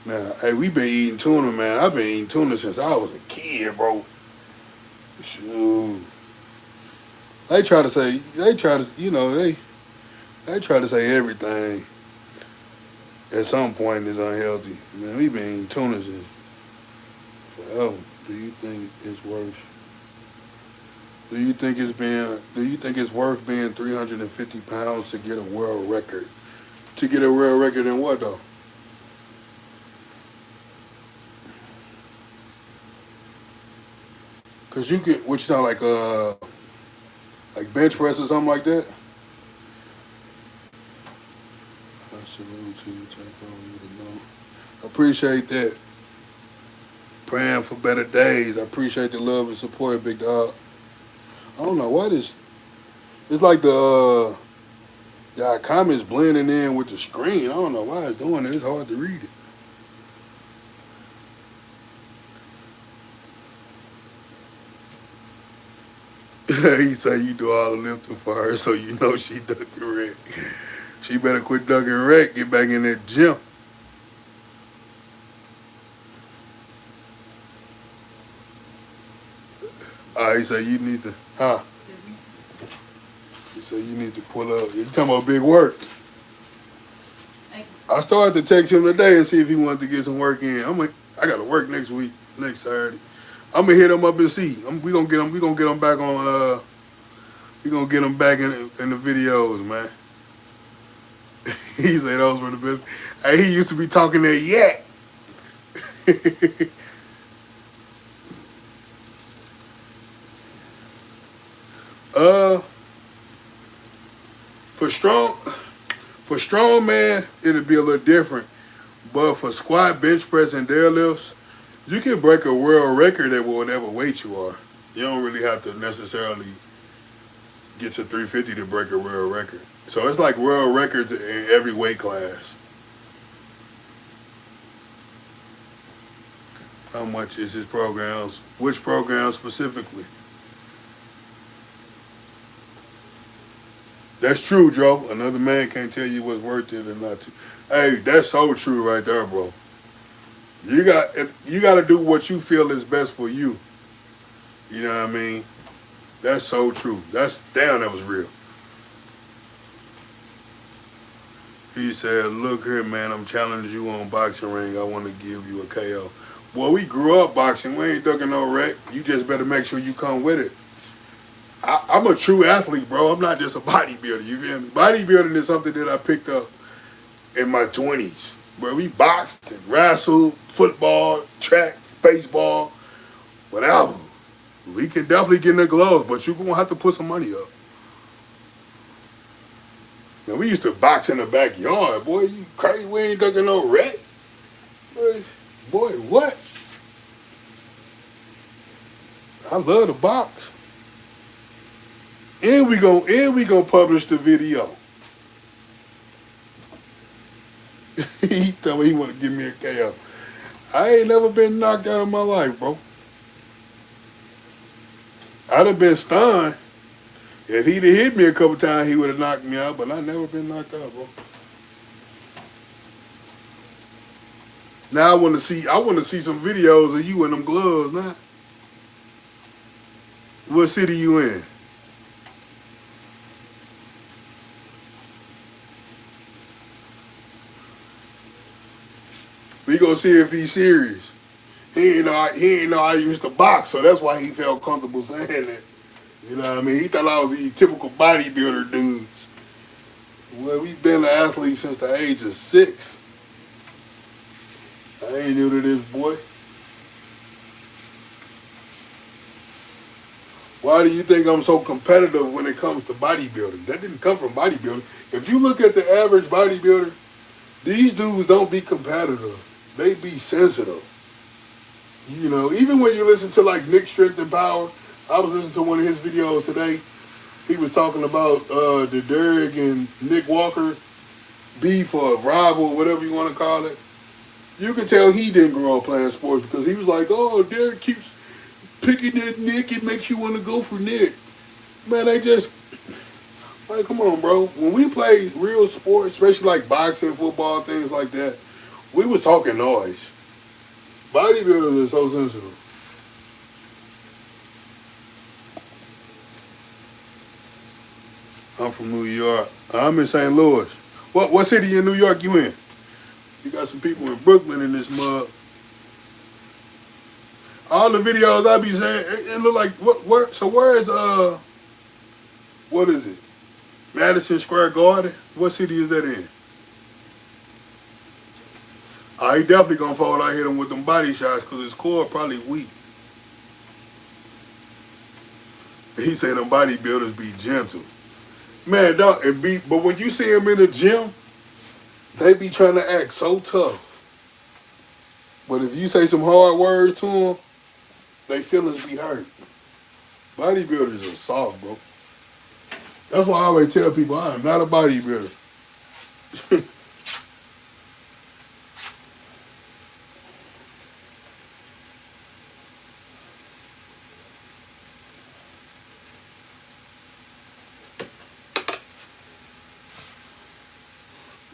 Now, hey, we been eating tuna, man. I've been eating tuna since I was a kid, bro. Shoot. They try to say everything at some point is unhealthy. Man, we been eating tuna since forever. Do you think it's worth? Do you think it's worth being 350 pounds to get a world record? To get a world record in what though? Cause you get what you sound like bench press or something like that. I salute to you, take over you to know. I appreciate that. Praying for better days. I appreciate the love and support, big dog. I don't know why this. It's like yeah, comments blending in with the screen. I don't know why it's doing it. It's hard to read it. He say you do all the lifting for her, so you know she ducking wreck. She better quit ducking wreck. Get back in that gym. He say you need to, huh? He said you need to pull up. You talking about big work? I started to text him today and see if he wanted to get some work in. I'm like, I got to work next week, next Saturday. I'm gonna hit him up and see. We gonna get him. We gonna get him back on. We gonna get him back in the videos, man. He said those were the best. Hey, he used to be talking that yak. uh, for strong man, it'll be a little different. But for squat, bench press, and deadlifts, you can break a world record at whatever weight you are. You don't really have to necessarily get to 350 to break a world record. So it's like world records in every weight class. How much is his programs? Which program specifically? That's true, Joe. Another man can't tell you what's worth it or not. Hey, that's so true right there, bro. You got to do what you feel is best for you. You know what I mean? That's so true. That's damn. That was real. He said, "Look here, man. I'm challenging you on boxing ring. I want to give you a KO." Well, we grew up boxing. We ain't ducking no wreck. You just better make sure you come with it. I'm a true athlete, bro. I'm not just a bodybuilder. You feel me? Bodybuilding is something that I picked up in my 20s. Where we boxed and wrestled, football, track, baseball, whatever. We can definitely get in the gloves, but you're going to have to put some money up. Now, we used to box in the backyard. Boy, you crazy. We ain't ducking no wreck. Boy, what? I love to box. And we gonna publish the video. He told me he want to give me a KO. I ain't never been knocked out in my life, bro. I'd have been stunned. If he'd have hit me a couple times, he would have knocked me out, but I never been knocked out, bro. Now I want to see some videos of you in them gloves now. What city you in? We gonna see if he's serious. He ain't know I used to box, so that's why he felt comfortable saying that. You know what I mean? He thought I was these typical bodybuilder dudes. Well, we've been an athlete since the age of 6. I ain't new to this, boy. Why do you think I'm so competitive when it comes to bodybuilding? That didn't come from bodybuilding. If you look at the average bodybuilder, these dudes don't be competitive. They be sensitive. You know, even when you listen to like Nick Strength and Power, I was listening to one of his videos today. He was talking about the Derek and Nick Walker beef or rival, whatever you want to call it. You can tell he didn't grow up playing sports because he was like, oh, Derek keeps picking at Nick. It makes you want to go for Nick. Man, they just, like, come on, bro. When we play real sports, especially like boxing, football, things like that, we was talking noise. Bodybuilders are so sensitive. I'm from New York. I'm in St. Louis. What city in New York you in? You got some people in Brooklyn in this mug. All the videos I be saying, it look like where is what is it? Madison Square Garden? What city is that in? He definitely gonna fold. I hit him with them body shots because his core probably weak. He said them bodybuilders be gentle. Man, dog, but when you see them in the gym, they be trying to act so tough. But if you say some hard words to them, they feelings be hurt. Bodybuilders are soft, bro. That's why I always tell people I am not a bodybuilder.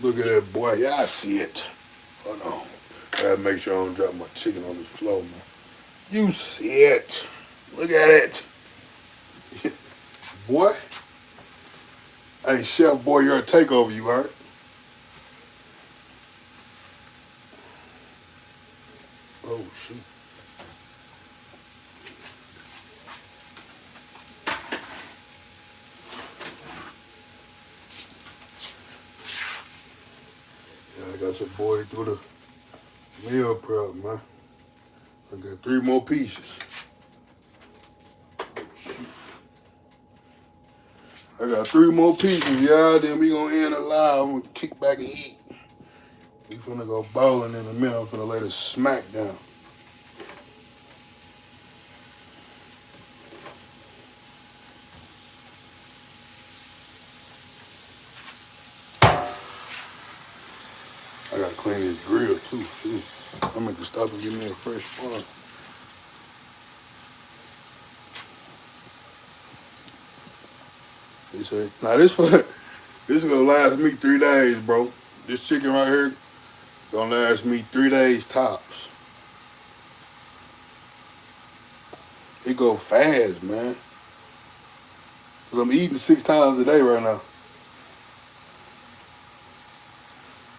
Look at that boy. Yeah, I see it. Hold on. Gotta make sure I don't drop my chicken on the floor, man. You see it. Look at it. Boy. Hey, Chef, boy, you're a takeover, you heard? Oh, shoot. got your boy through the meal prep, man. I got 3 more pieces. I got 3 more pieces, y'all. Then we gonna end the live. I'm gonna kick back and eat. We finna go bowling in a minute. I'm finna lay the smack down. I gotta clean this grill too. Shoot. I'm gonna stop and give me a fresh bun. They say, now this is gonna last me 3 days, bro. This chicken right here gonna last me 3 days tops. It go fast, man. Cause I'm eating 6 times a day right now.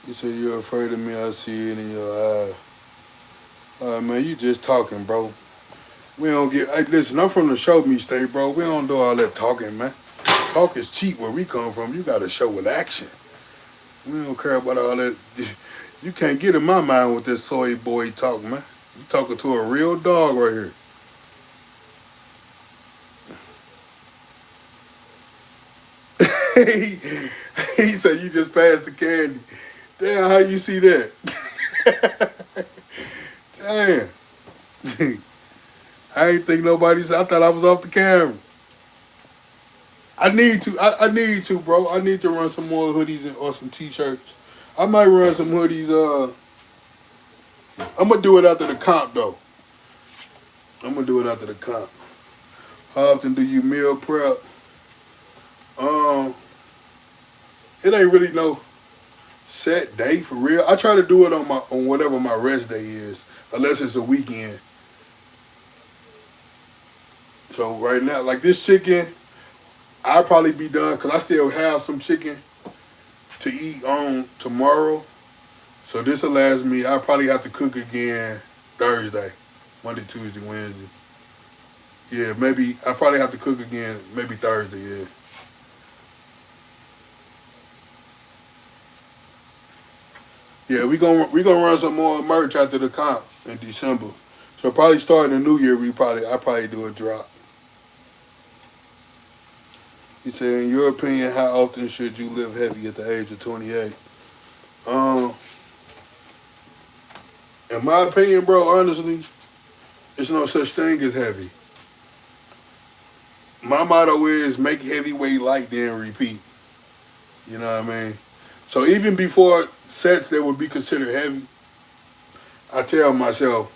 You say you're afraid of me, I see it in your eyes. Man, you just talking, bro. We don't get, hey, listen, I'm from the show me state, bro. We don't do all that talking, man. Talk is cheap where we come from. You gotta show with action. We don't care about all that. You can't get in my mind with this soy boy talk, man. You talking to a real dog right here. He said you just passed the candy. Damn, how you see that? Damn. I ain't think nobody's. I thought I was off the camera. I need to. I need to, bro. I need to run some more hoodies or some t-shirts. I might run some hoodies. I'm gonna do it after the comp though. I'm gonna do it after the comp. How often do you meal prep? It ain't really no set day for real. I try to do it on whatever my rest day is, unless it's a weekend. So right now, like this chicken, I'll probably be done because I still have some chicken to eat on tomorrow. So this will last me. I'll probably have to cook again Thursday, Monday, Tuesday, Wednesday. Yeah, maybe I probably have to cook again maybe Thursday. Yeah. Yeah, we gonna run some more merch after the comp in December. So probably starting the new year, I probably do a drop. He said, in your opinion, how often should you live heavy at the age of 28? In my opinion, bro, honestly, it's no such thing as heavy. My motto is make heavyweight light, then repeat. You know what I mean? So even before sets that would be considered heavy, I tell myself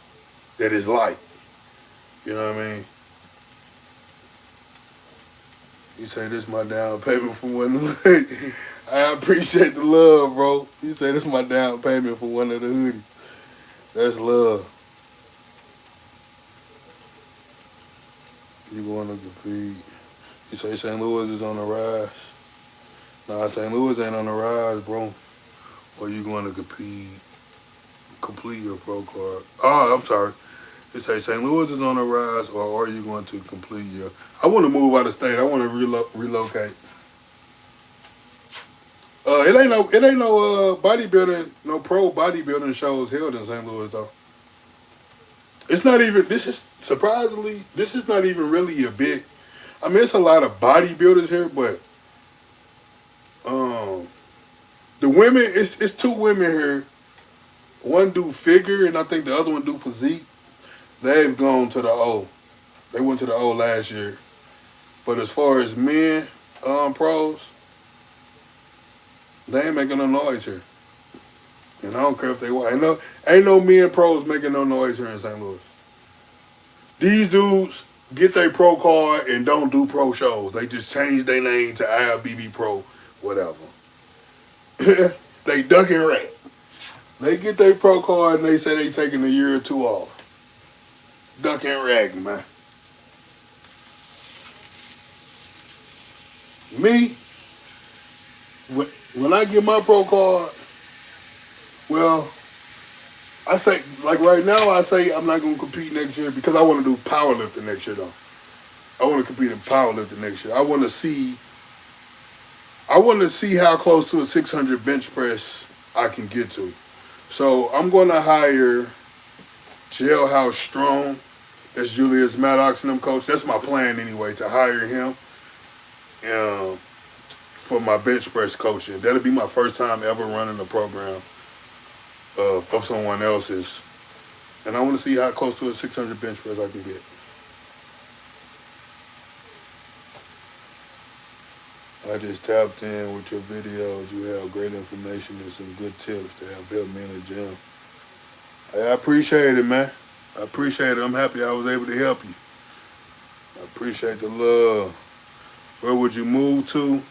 that it's light. You know what I mean? You say this my down payment for one of the I appreciate the love, bro. You say this my down payment for one of the hoodies. That's love. You going to compete. You say St. Louis is on the rise. Nah, St. Louis ain't on the rise, bro. Or you going to complete your pro card. Oh, I'm sorry. It say St. Louis is on the rise, or are you going to complete your... I want to move out of state. I want to relocate. It ain't no bodybuilding, no pro bodybuilding shows held in St. Louis though. It's not even. This is surprisingly. This is not even really a big. I mean, it's a lot of bodybuilders here, but the women. It's 2 women here. One do figure, and I think the other one do physique. They've gone to the O. They went to the O last year. But as far as men, pros, they ain't making no noise here. And I don't care if they white. Ain't no men pros making no noise here in St. Louis. These dudes get their pro card and don't do pro shows. They just change their name to ILBB Pro, whatever. They duck and rat. They get their pro card and they say they taking a year or 2 off. Duck and rag, man. Me, when I get my pro card, well, I say, like right now, I say I'm not going to compete next year because I want to do powerlifting next year, though. I want to compete in powerlifting next year. I want to see how close to a 600 bench press I can get to. So I'm going to hire Jailhouse Strong. That's Julius Maddox and them coach. That's my plan anyway, to hire him for my bench press coaching. That'll be my first time ever running a program of someone else's. And I want to see how close to a 600 bench press I can get. I just tapped in with your videos. You have great information and some good tips that have helped me in the gym. I appreciate it, man. I appreciate it. I'm happy I was able to help you. I appreciate the love. Where would you move to?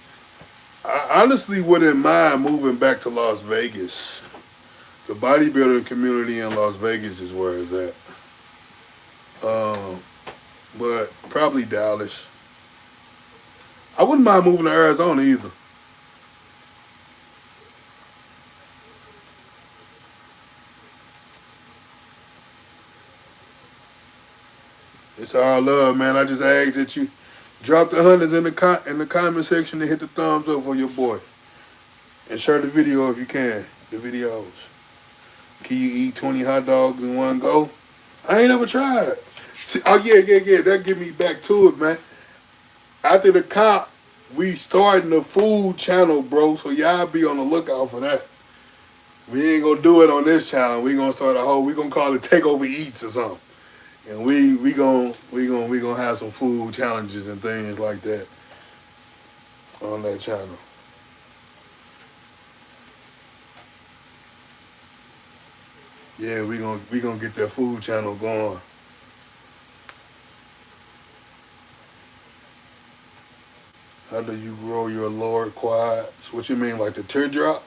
I honestly wouldn't mind moving back to Las Vegas. The bodybuilding community in Las Vegas is where it's at. But probably Dallas. I wouldn't mind moving to Arizona either. It's all love, man. I just ask that you drop the hundreds in the comment section and hit the thumbs up for your boy. And share the video if you can. The videos. Can you eat 20 hot dogs in one go? I ain't never tried. See, oh, yeah. That get me back to it, man. After the comp, we starting a food channel, bro. So y'all be on the lookout for that. We ain't gonna do it on this channel. We gonna start we gonna call it Takeover Eats or something. And we gonna have some food challenges and things like that on that channel. Yeah, we gonna get that food channel going. How do you grow your lower quads? What you mean, like the teardrop?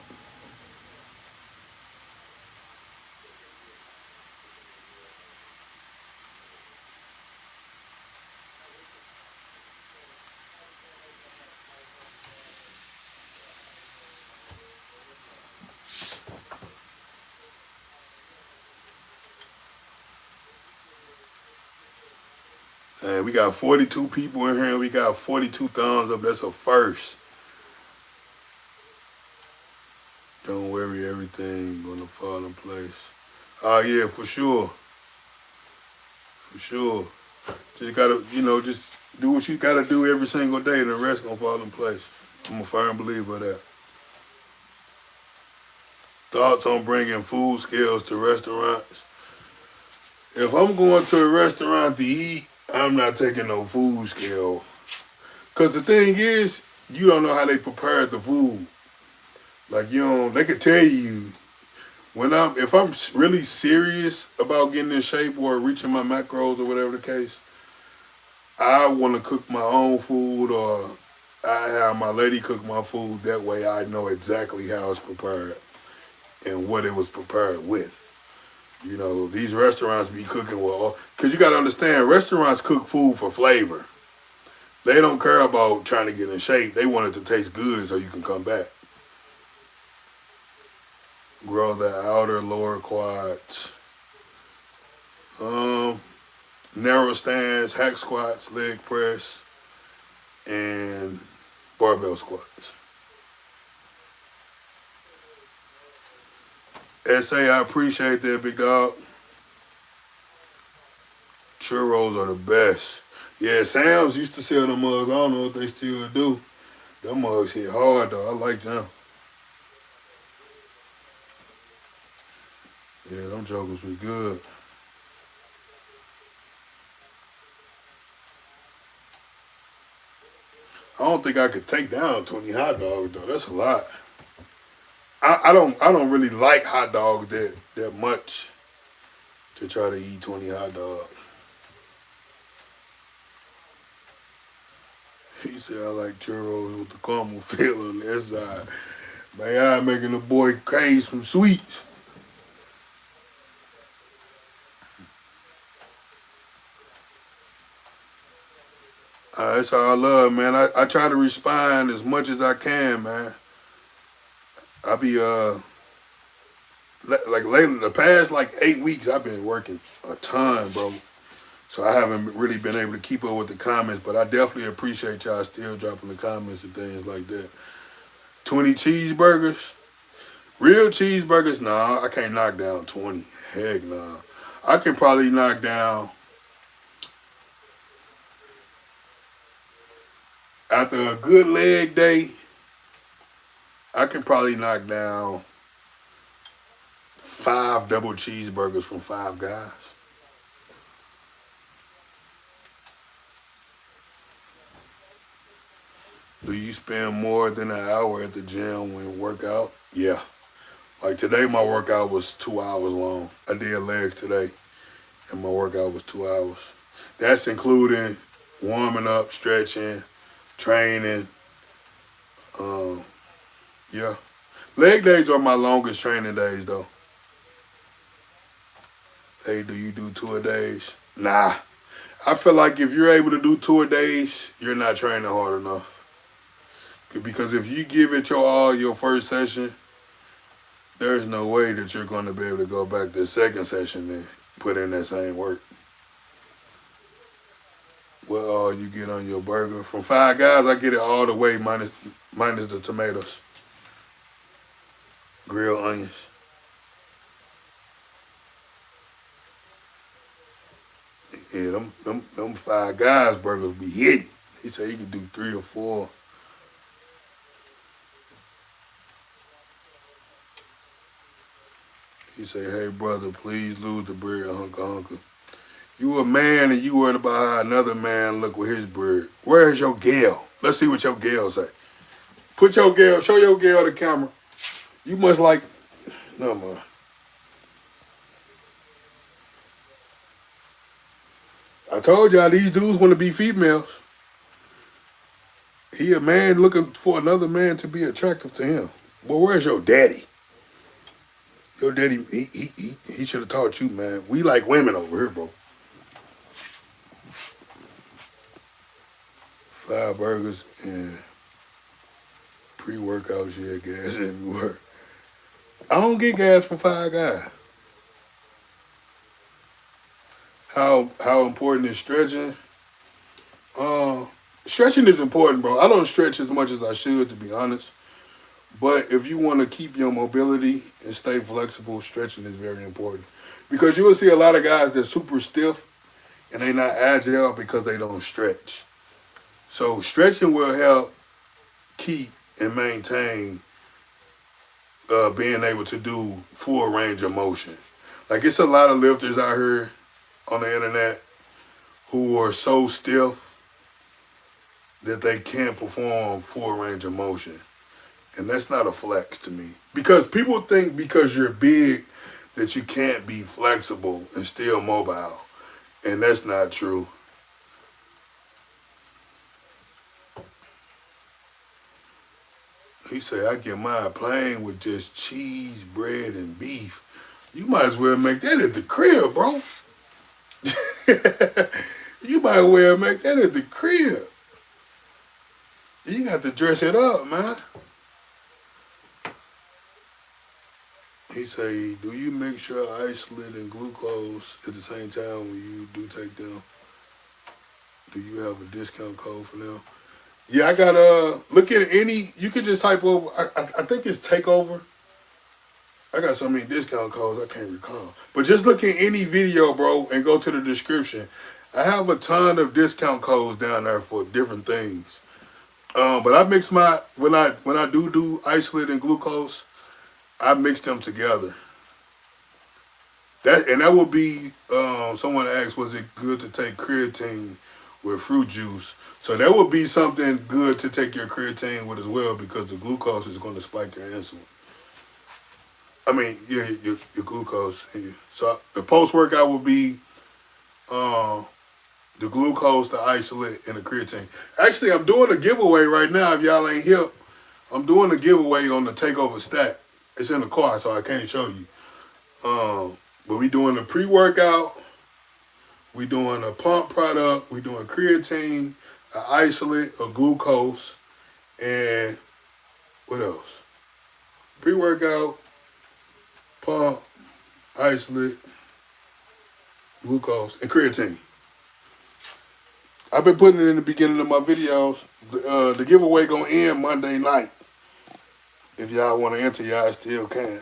And we got 42 people in here and we got 42 thumbs up. That's a first. Don't worry, everything gonna fall in place. Oh yeah, for sure. For sure. Just gotta, just do what you gotta do every single day and the rest gonna fall in place. I'm a firm believer of that. Thoughts on bringing food scales to restaurants? If I'm going to a restaurant to eat, I'm not taking no food scale. Cause the thing is, you don't know how they prepared the food. Like they could tell you if I'm really serious about getting in shape or reaching my macros or whatever the case, I want to cook my own food or I have my lady cook my food. That way I know exactly how it's prepared and what it was prepared with. These restaurants be cooking because you got to understand, restaurants cook food for flavor. They don't care about trying to get in shape. They want it to taste good so you can come back. Grow the outer lower quads. Narrow stands, hack squats, leg press, and barbell squats. SA, I appreciate that, big dog. Churros are the best. Yeah, Sam's used to sell them mugs. I don't know if they still do. Them mugs hit hard, though. I like them. Yeah, them jokers was good. I don't think I could take down 20 hot dogs, though. That's a lot. I don't really like hot dogs that much to try to eat 20 hot dogs. He said I like churros with the caramel feel on the inside. Man, I'm making the boy crave some sweets. That's all I love, man. I try to respond as much as I can, man. I be like lately, the past like 8 weeks, I've been working a ton, bro. So I haven't really been able to keep up with the comments, but I definitely appreciate y'all still dropping the comments and things like that. 20 cheeseburgers. Real cheeseburgers, nah, I can't knock down 20. Heck nah. I can probably knock down, after a good leg day, I can probably knock down 5 double cheeseburgers from Five Guys. Do you spend more than an hour at the gym when you work out? Yeah. Like today, my workout was 2 hours long. I did legs today, and my workout was 2 hours. That's including warming up, stretching, training. Um, yeah. Leg days are my longest training days, though. Hey, do you do two-a-days? Nah. I feel like if you're able to do two-a-days, you're not training hard enough. Because if you give it your all your first session, there's no way that you're going to be able to go back to the second session and put in that same work. What all you get on your burger? From Five Guys, I get it all the way minus the tomatoes, grilled onions. Yeah, them Five Guys burgers be hitting. He said he could do 3 or 4. He said, hey brother, please lose the bread, hunka. You a man and you worried about how another man look with his bread. Where's your gal? Let's see what your gal say. Put your gal, show your gal the camera. You must like, no man. I told y'all these dudes want to be females. He a man looking for another man to be attractive to him. Well, where's your daddy? Your daddy, he should have taught you, man. We like women over here, bro. 5 burgers and pre-workout shit, gas everywhere. I don't get gas from Five Guys. How important is stretching? Stretching is important, bro. I don't stretch as much as I should, to be honest. But if you want to keep your mobility and stay flexible, stretching is very important. Because you will see a lot of guys that's super stiff and they not agile because they don't stretch. So stretching will help keep and maintain being able to do full range of motion. Like it's a lot of lifters out here on the internet who are so stiff that they can't perform full range of motion. And that's not a flex to me. Because people think because you're big that you can't be flexible and still mobile. And that's not true. He said, I get mine plain with just cheese, bread, and beef. You might as well make that at the crib, bro. You might as well make that at the crib. You got to dress it up, man. He say, do you mix your isolate and glucose at the same time when you do take them? Do you have a discount code for them? Yeah, I got look at any, you can just type over, I think it's Takeover. I got so many discount codes, I can't recall. But just look at any video, bro, and go to the description. I have a ton of discount codes down there for different things. But I mix my, when I do isolate and glucose, I mix them together. That would be, someone asked, was it good to take creatine with fruit juice? So that would be something good to take your creatine with as well because the glucose is going to spike your insulin. I mean, yeah, your glucose. So the post-workout would be the glucose, the isolate, and the creatine. Actually, I'm doing a giveaway right now. If y'all ain't hip, I'm doing a giveaway on the Takeover stack. It's in the car, so I can't show you. But we doing a pre-workout. We doing a pump product. We doing creatine, an isolate, a glucose, and what else? Pre-workout, pump, isolate, glucose, and creatine. I've been putting it in the beginning of my videos. The giveaway gonna end Monday night. If y'all want to enter, y'all still can.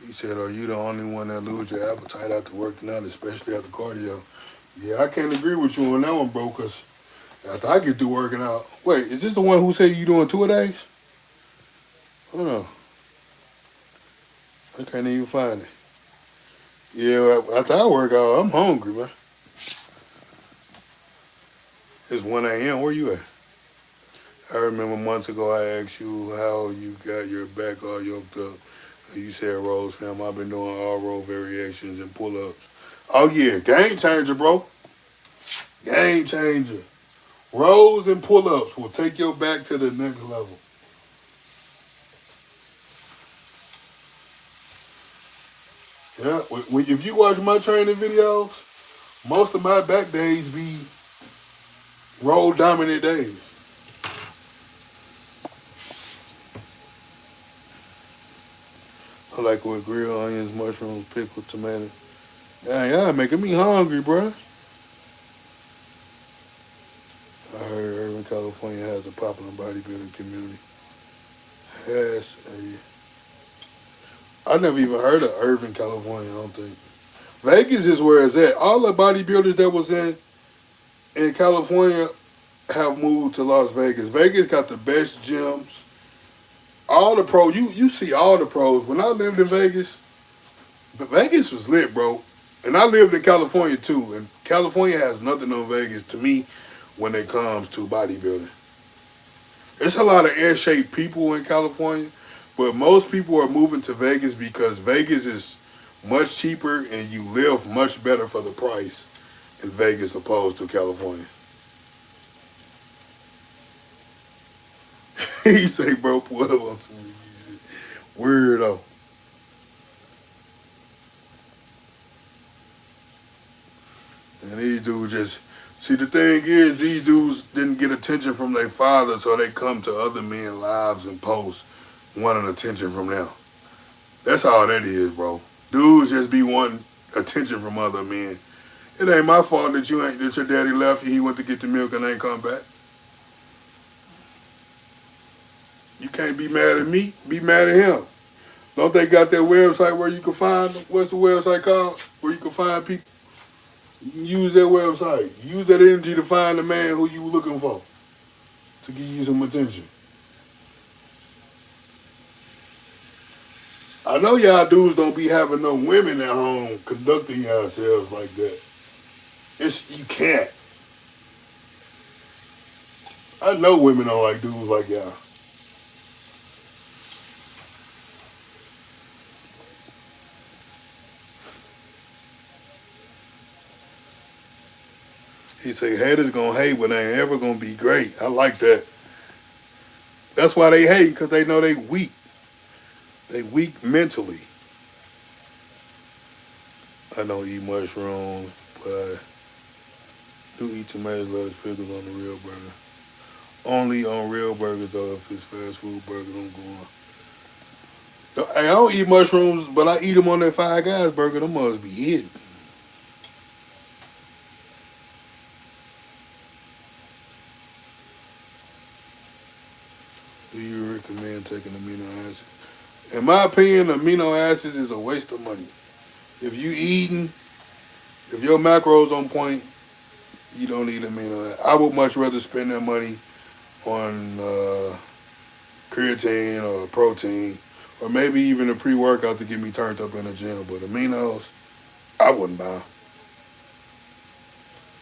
He said, "Are you the only one that lose your appetite after working out, especially after cardio?" Yeah, I can't agree with you on that one, bro. Cause after I get through working out, wait, is this the one who said you doing 2 days? Hold on, I can't even find it. Yeah, after I work out, I'm hungry, man. It's 1 a.m. Where you at? I remember months ago I asked you how you got your back all yoked up. You said rolls, fam. I've been doing all roll variations and pull ups. Oh yeah, game changer, bro. Game changer. Rolls and pull ups will take your back to the next level. Yeah, if you watch my training videos, most of my back days be roll dominant days. I like with grilled onions, mushrooms, pickled tomato. Dang, y'all making me hungry, bro. I heard Irving, California has a popular bodybuilding community. Has I never even heard of Irving, California. I don't think Vegas is where it's at. All the bodybuilders that was in California have moved to Las Vegas. Vegas got the best gyms. All the pros, you see all the pros. When I lived in Vegas, Vegas was lit, bro. And I lived in California too. And California has nothing on Vegas to me when it comes to bodybuilding. There's a lot of in-shape people in California, but most people are moving to Vegas because Vegas is much cheaper and you live much better for the price in Vegas opposed to California. He say, bro, what up on some weirdo. And these dudes just see the thing is these dudes didn't get attention from their father, so they come to other men's lives and post wanting attention from them. That's all that is, bro. Dudes just be wanting attention from other men. It ain't my fault that you ain't that your daddy left you. He went to get the milk and ain't come back. You can't be mad at me. Be mad at him. Don't they got that website where you can find them? What's the website called? Where you can find people. You can use that website. Use that energy to find the man who you looking for to give you some attention. I know y'all dudes don't be having no women at home conducting yourselves like that. You can't. I know women don't like dudes like y'all. He say haters gonna hate, but they ain't ever gonna be great. I like that. That's why they hate, because they know they weak. They weak mentally. I don't eat mushrooms, but I do eat tomatoes, lettuce, pickles on the real burger. Only on real burgers though. If it's fast food burgers, I'm going. Hey, I don't eat mushrooms, but I eat them on that Five Guys burger. Them must be hidden. Do you recommend taking amino acids? In my opinion, amino acids is a waste of money. If you eating, if your macros on point, you don't need amino acids. I would much rather spend that money on creatine or protein, or maybe even a pre-workout to get me turned up in the gym. But aminos, I wouldn't buy.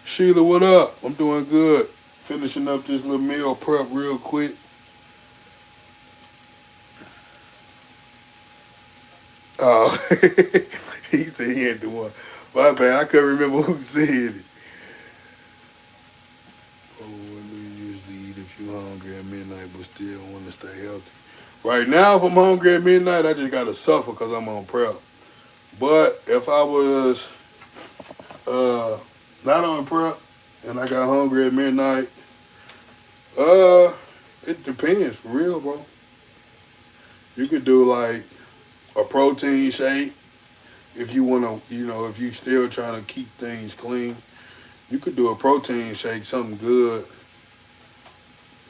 Sheila, what up? I'm doing good. Finishing up this little meal prep real quick. Oh, he said he ain't the one. My bad, I couldn't remember who said it. Oh, what do you usually eat if you hungry at midnight but still want to stay healthy? Right now, if I'm hungry at midnight, I just gotta suffer because I'm on prep. But if I was uh, not on prep and I got hungry at midnight, uh, it depends for real, bro. You could do like a protein shake if you wanna, if you still trying to keep things clean. You could do a protein shake, something good,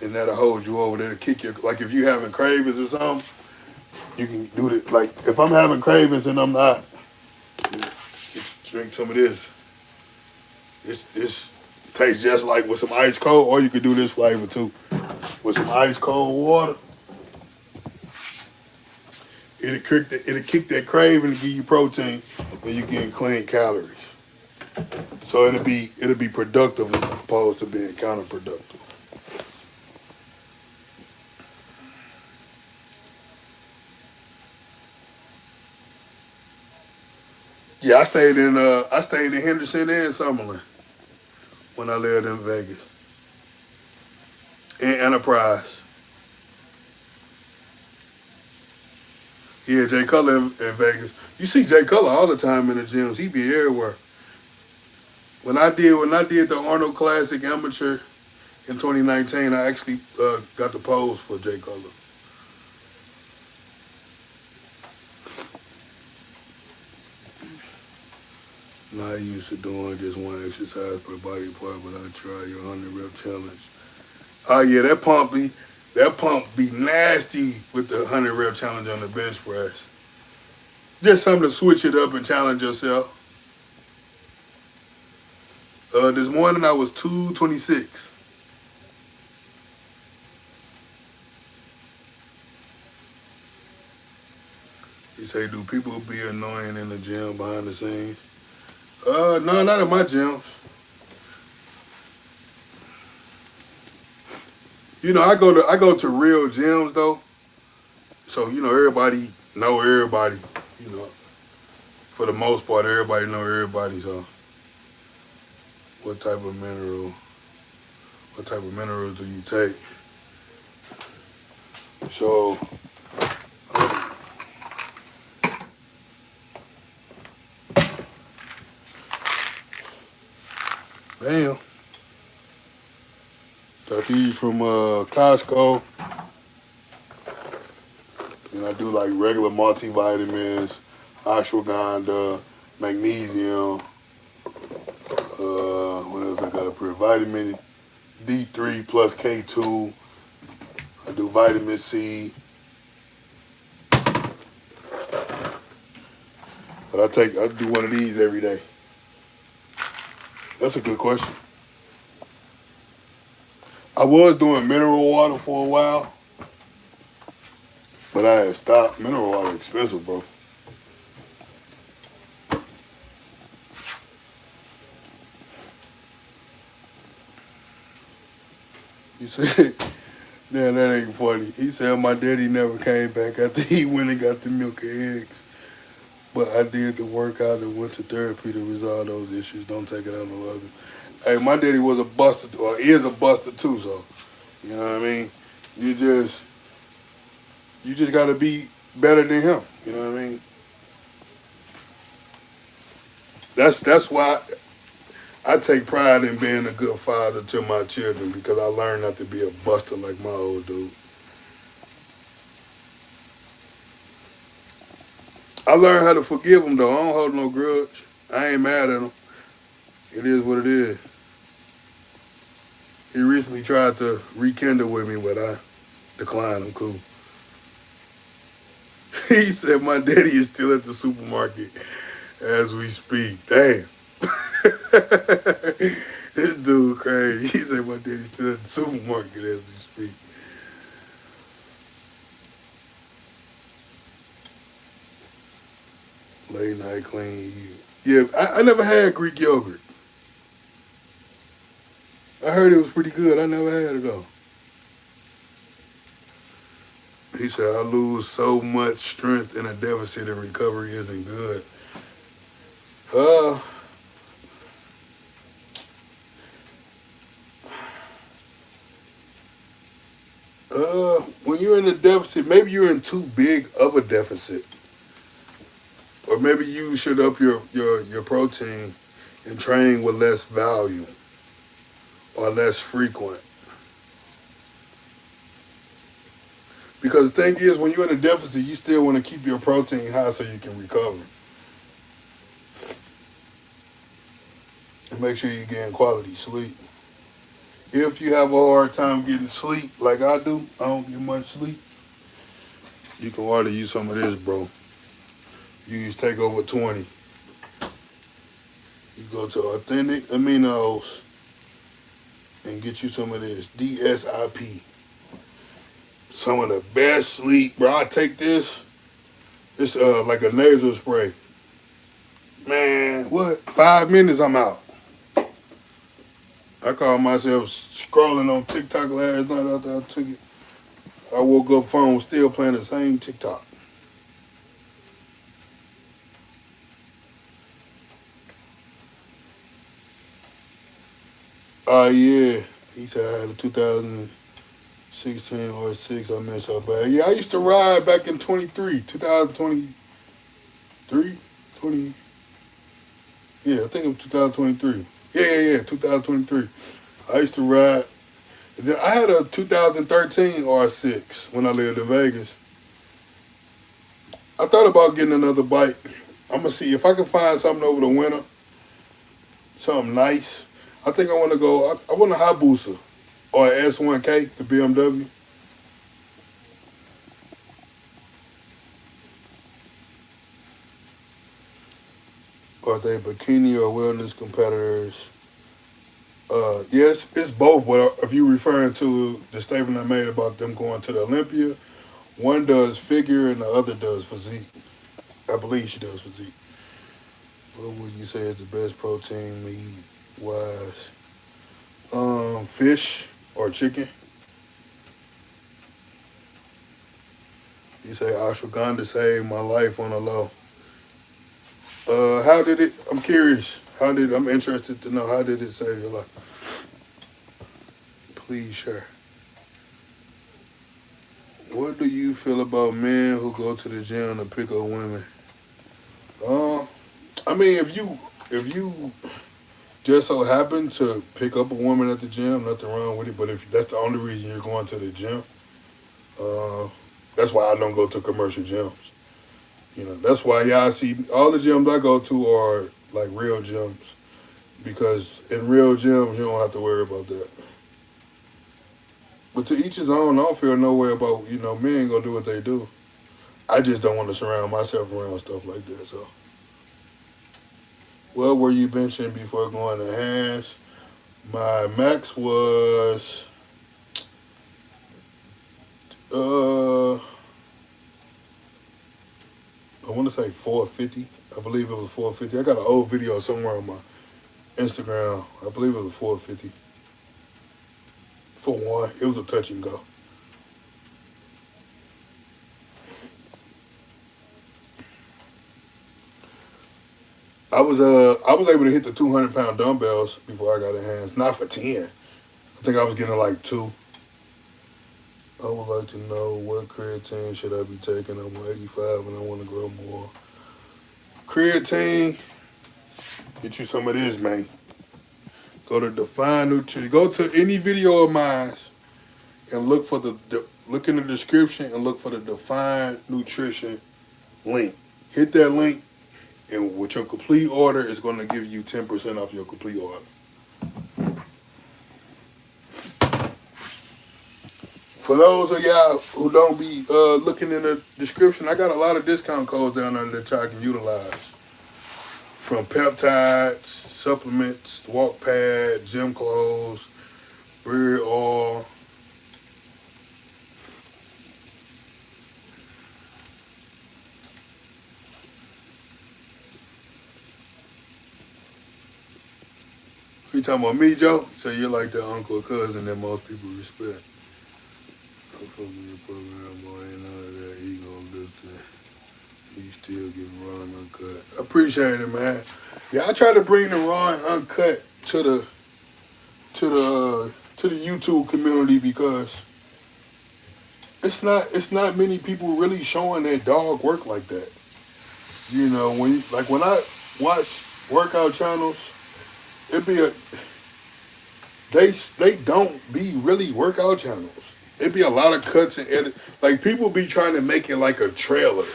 and that'll hold you over. That'll kick you. Like if you having cravings or something, you can do it. Like if I'm having cravings and I'm not, just drink some of this. It's tastes just like with some ice cold, or you could do this flavor too. With some ice cold water, it'll kick that craving and give you protein, and you getting clean calories. So it'll be productive as opposed to being counterproductive. Yeah, I stayed in Henderson and Summerlin when I lived in Vegas. In Enterprise. Yeah, Jay Cutler in Vegas. You see Jay Cutler all the time in the gyms. He be everywhere. When I did the Arnold Classic Amateur in 2019, I actually got the pose for Jay Cutler. Not used to doing just one exercise per body part, but I try your 100 rep challenge. Oh yeah, that pump be nasty with the 100 rep challenge on the bench press. Just something to switch it up and challenge yourself. This morning I was 226. You say, do people be annoying in the gym behind the scenes? No, not in my gyms. I go to real gyms though, so everybody know everybody. You know, for the most part, everybody know everybody. So, what type of mineral? What type of minerals do you take? So, bam. Got these from Costco, and I do like regular multivitamins, ashwagandha, magnesium. What else I got up here? Vitamin D3 plus K2. I do vitamin C, but I do one of these every day. That's a good question. I was doing mineral water for a while, but I had stopped. Mineral water expensive, bro. You said, yeah, that ain't funny. He said my daddy never came back after he went and got the milk and eggs. But I did the workout and went to therapy to resolve those issues. Don't take it out on others. Hey, my daddy was a buster, or is a buster too. So, you know what I mean. You just, you just got to be better than him. You know what I mean. That's why I take pride in being a good father to my children because I learned not to be a buster like my old dude. I learned how to forgive him though. I don't hold no grudge. I ain't mad at him. It is what it is. He recently tried to rekindle with me, but I declined. I'm cool. He said my daddy is still at the supermarket as we speak. Damn. This dude crazy. He said my daddy's still at the supermarket as we speak. Late night clean. Yeah, I never had Greek yogurt. I heard it was pretty good. I never had it though. He said I lose so much strength in a deficit and recovery isn't good. Uh, when you're in a deficit, maybe you're in too big of a deficit, or maybe you should up your protein and train with less volume or less frequent. Because the thing is, when you're in a deficit, you still want to keep your protein high so you can recover. and make sure you're getting quality sleep. If you have a hard time getting sleep, like I do, I don't get much sleep, you can order you some of this, bro. You use Takeover 20. You go to Authentic Aminos and get you some of this DSIP. Some of the best sleep, bro. I take this. It's like a nasal spray. Man, what? 5 minutes, I'm out. I caught myself scrolling on TikTok last night after I took it. I woke up, phone was still playing the same TikTok. Oh, yeah. He said I had a 2016 or 6. I messed up bad. Yeah, I used to ride back in 23, 2023, 20. Yeah, I think it was 2023. Yeah, 2023. I used to ride. Then I had a 2013 R6 when I lived in Vegas. I thought about getting another bike. I'm gonna see if I can find something over the winter, something nice. I think I want to go. I want a Hayabusa or an S1K, the BMW. Are they bikini or wellness competitors? Yeah, it's both. But if you're referring to the statement I made about them going to the Olympia, one does figure and the other does physique. I believe she does physique. What would you say is the best protein meat wise? Fish or chicken. You say ashwagandha saved my life on the low. How did it? I'm curious. I'm interested to know how did it save your life? Please share. What do you feel about men who go to the gym to pick up women? Uh, I mean, if you just so happen to pick up a woman at the gym, nothing wrong with it. But if that's the only reason you're going to the gym, uh, that's why I don't go to commercial gyms. That's why y'all see all the gyms I go to are like real gyms because in real gyms you don't have to worry about that. But to each his own. I don't feel no way about men gonna do what they do. I just don't want to surround myself around stuff like that. So, what were you benching before going to hands? My max was I want to say 450. I believe it was 450. I got an old video somewhere on my Instagram. I believe it was 450. For one, it was a touch and go. I was able to hit the 200-pound dumbbells before I got in hands. Not for 10. I think I was getting like 2. I would like to know what creatine should I be taking. I'm 85 and I want to grow more. Creatine, get you some of this, man. Go to Define Nutrition. Go to any video of mine and look in the description and look for the Define Nutrition link. Hit that link, and with your complete order, it's going to give you 10% off your complete order. For those of y'all who don't be looking in the description, I got a lot of discount codes down there that y'all can utilize. From peptides, supplements, walk pad, gym clothes, beard oil. You talking about me, Joe? So you're like the uncle or cousin that most people respect. I'm from your program, boy. Ain't none of that ego lifting. You still get raw and uncut. I appreciate it, man. Yeah, I try to bring the raw and uncut to the YouTube community because it's not many people really showing their dog work like that. When I watch workout channels, it be they don't be really workout channels. It be a lot of cuts and edit. Like people be trying to make it like a trailer.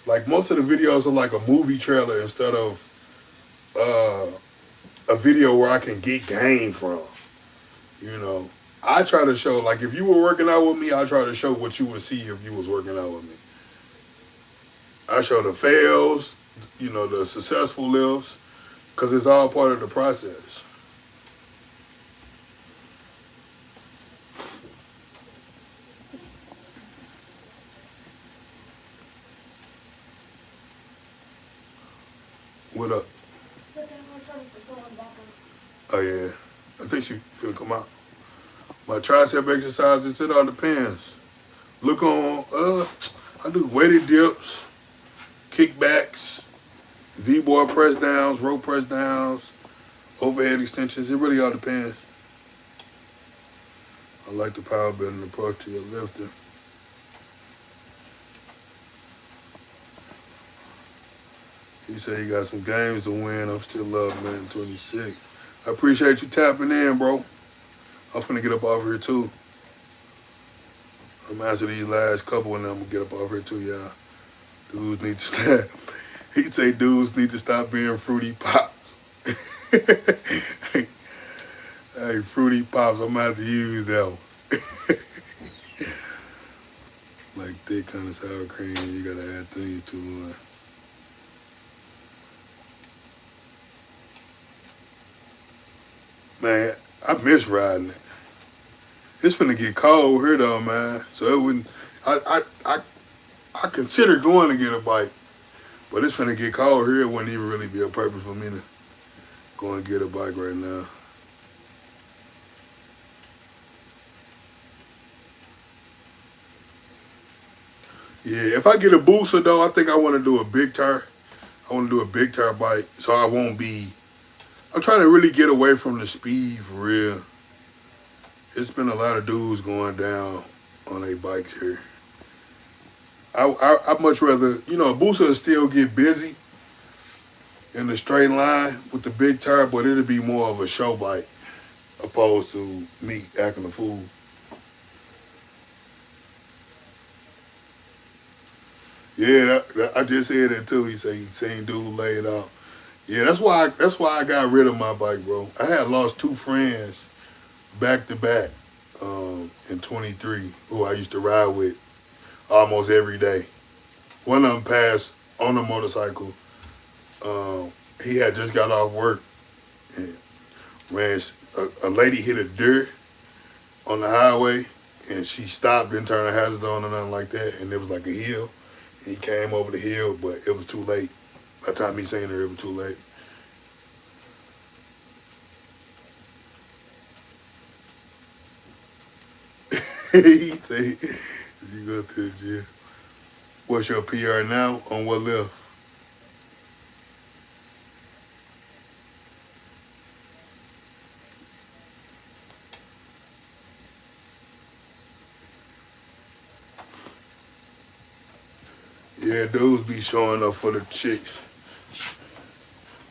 Like most of the videos are like a movie trailer instead of a video where I can get gain from. You know, I try to show, like, if you were working out with me, I try to show what you would see if you was working out with me. I show the fails, you know, the successful lifts, because it's all part of the process. What up? Oh, yeah. I think she finna come out. My tricep exercises, it all depends. Look on, I do weighted dips, kickbacks, V-bar press downs, rope press downs, overhead extensions. It really all depends. I like the power building approach to your lifting. He said he got some games to win. I'm still up, man, 26. I appreciate you tapping in, bro. I'm finna get up off here, too. I'm after these last couple, and I'm gonna get up off here, too, y'all. Dudes need to stop. He say dudes need to stop being fruity pops. Hey, fruity pops, I'm gonna have to use that one. Like thick kind of sour cream, you gotta add things to it. Man, I miss riding it. It's finna get cold here though, man. So it wouldn't. I consider going to get a bike, but it's finna get cold here. It wouldn't even really be a purpose for me to go and get a bike right now. Yeah, if I get a booster though, I think I want to do a big tire. I want to do a big tire bike, so I won't be. I'm trying to really get away from the speed for real. It's been a lot of dudes going down on their bikes here. I much rather, you know, a booster will still get busy in the straight line with the big tire, but it'll be more of a show bike opposed to me acting a fool. Yeah, I just said that too. He said he seen dude lay it out. Yeah, that's why I got rid of my bike, bro. I had lost two friends back to back in 23 who I used to ride with almost every day. One of them passed on a motorcycle. He had just got off work and ran. A lady hit a deer on the highway and she stopped, didn't turn her hazards on or nothing like that. And it was like a hill. He came over the hill, but it was too late. By the time he seen her, it was too late. He said, you go to the gym. What's your PR now? On what lift? Yeah, dudes be showing up for the chicks.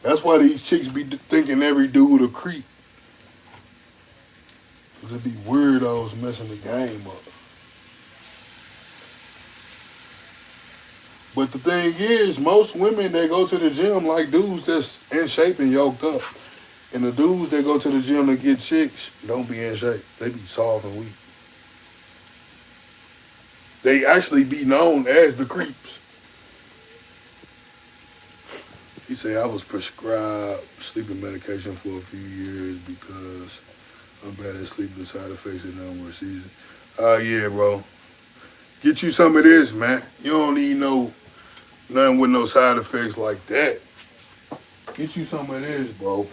That's why these chicks be thinking every dude a creep. Cause it be weirdos messing the game up. But the thing is, most women that go to the gym like dudes that's in shape and yoked up. And the dudes that go to the gym to get chicks don't be in shape. They be soft and weak. They actually be known as the creeps. He said I was prescribed sleeping medication for a few years because I'm bad at sleeping, side effects and no more season. Yeah, bro. Get you some of this, man. You don't need nothing with no side effects like that. Get you some of this, bro.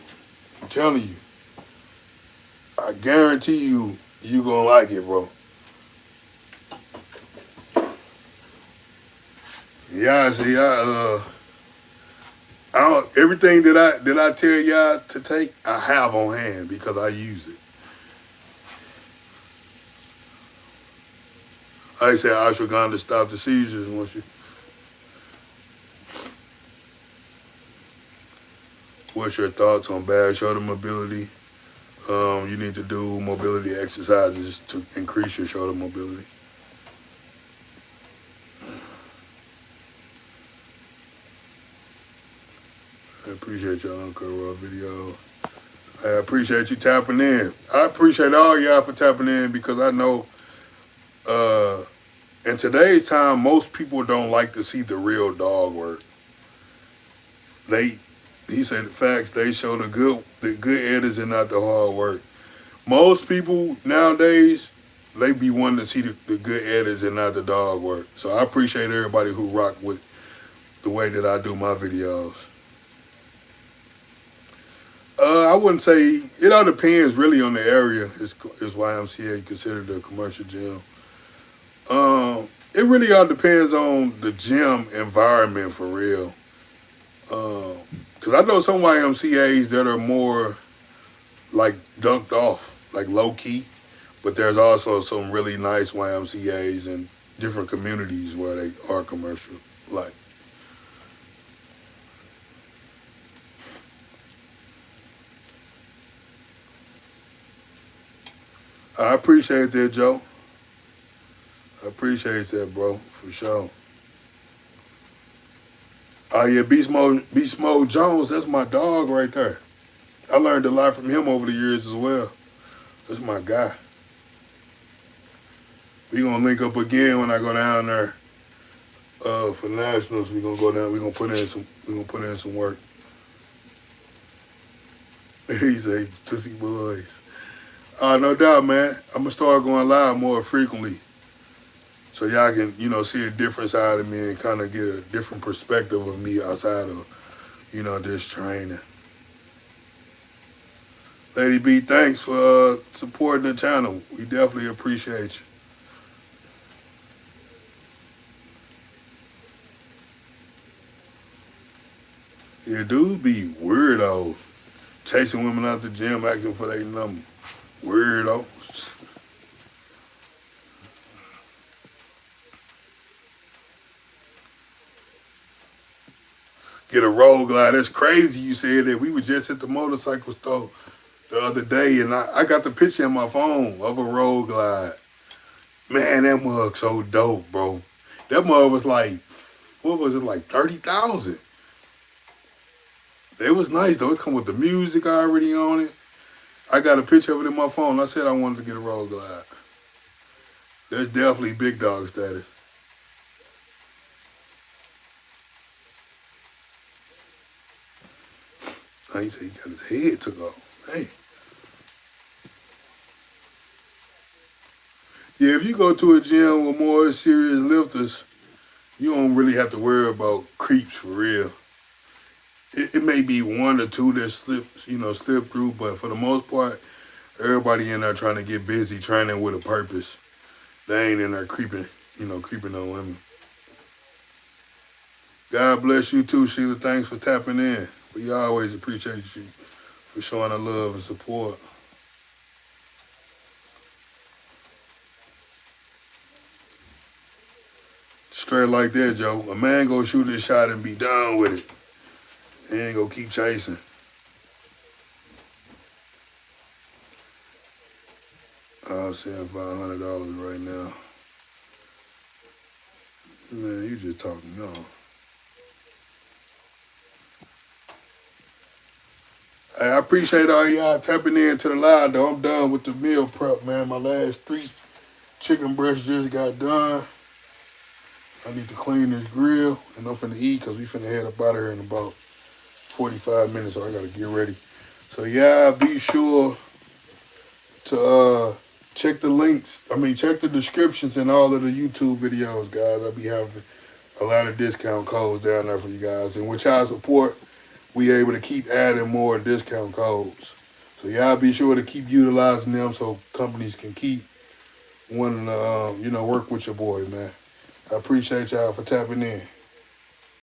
I'm telling you. I guarantee you gonna like it, bro. Yeah, see, everything that I tell y'all to take, I have on hand because I use it. I say ashwagandha stop the seizures once you. What's your thoughts on bad shoulder mobility? You need to do mobility exercises to increase your shoulder mobility. I appreciate appreciate your Uncle Raw video. I appreciate you tapping in. I appreciate all y'all for tapping in because I know uh, in today's time, most people don't like to see the real dog work. They, he said, the facts. They show the good edits and not the hard work. Most people nowadays, they be wanting to see the good edits and not the dog work. So I appreciate everybody who rock with the way that I do my videos. I wouldn't say it all depends really on the area. Is YMCA considered a commercial gym? It really all depends on the gym environment for real. Because I know some YMCA's that are more like dunked off, like low key, but there's also some really nice YMCA's in different communities where they are commercial. Like, I appreciate that, Joe. I appreciate that, bro, for sure. Oh yeah, Beast Mode Jones, that's my dog right there. I learned a lot from him over the years as well. That's my guy. We gonna link up again when I go down there for nationals. We gonna go down. We gonna put in some. We gonna put in some work. He say, "Tootsie boys." No doubt, man. I'm gonna start going live more frequently, so y'all can see a different side of me and kind of get a different perspective of me outside of this training. Lady B, thanks for supporting the channel. We definitely appreciate you. Yeah, dudes be weirdos. Chasing women out the gym, asking for their number. Weirdo. Get a road glide. That's crazy you said that. We were just at the motorcycle store the other day, and I got the picture in my phone of a road glide. Man, that mug so dope, bro. That mug was like, what was it, like 30,000? It was nice though. It come with the music already on it. I got a picture of it in my phone. I said I wanted to get a road glide. That's definitely big dog status. He said he got his head took off. Hey. Yeah, if you go to a gym with more serious lifters, you don't really have to worry about creeps for real. It may be one or two that slip through, but for the most part, everybody in there trying to get busy, training with a purpose. They ain't in there creeping on women. God bless you too, Sheila. Thanks for tapping in. We always appreciate you for showing our love and support. Straight like that, Joe. A man gonna shoot his shot and be done with it. He ain't gonna keep chasing. I'll send $500 right now. Man, you just talking y'all. Hey, I appreciate all y'all tapping in to the live, though. I'm done with the meal prep, man. My last 3 chicken breasts just got done. I need to clean this grill, and I'm finna eat because we finna head up out of here in about 45 minutes, so I gotta get ready. So yeah, be sure to check the links. Check the descriptions in all of the YouTube videos, guys. I'll be having a lot of discount codes down there for you guys. And with y'all support, we able to keep adding more discount codes. So y'all be sure to keep utilizing them so companies can keep wanting to, work with your boy, man. I appreciate y'all for tapping in.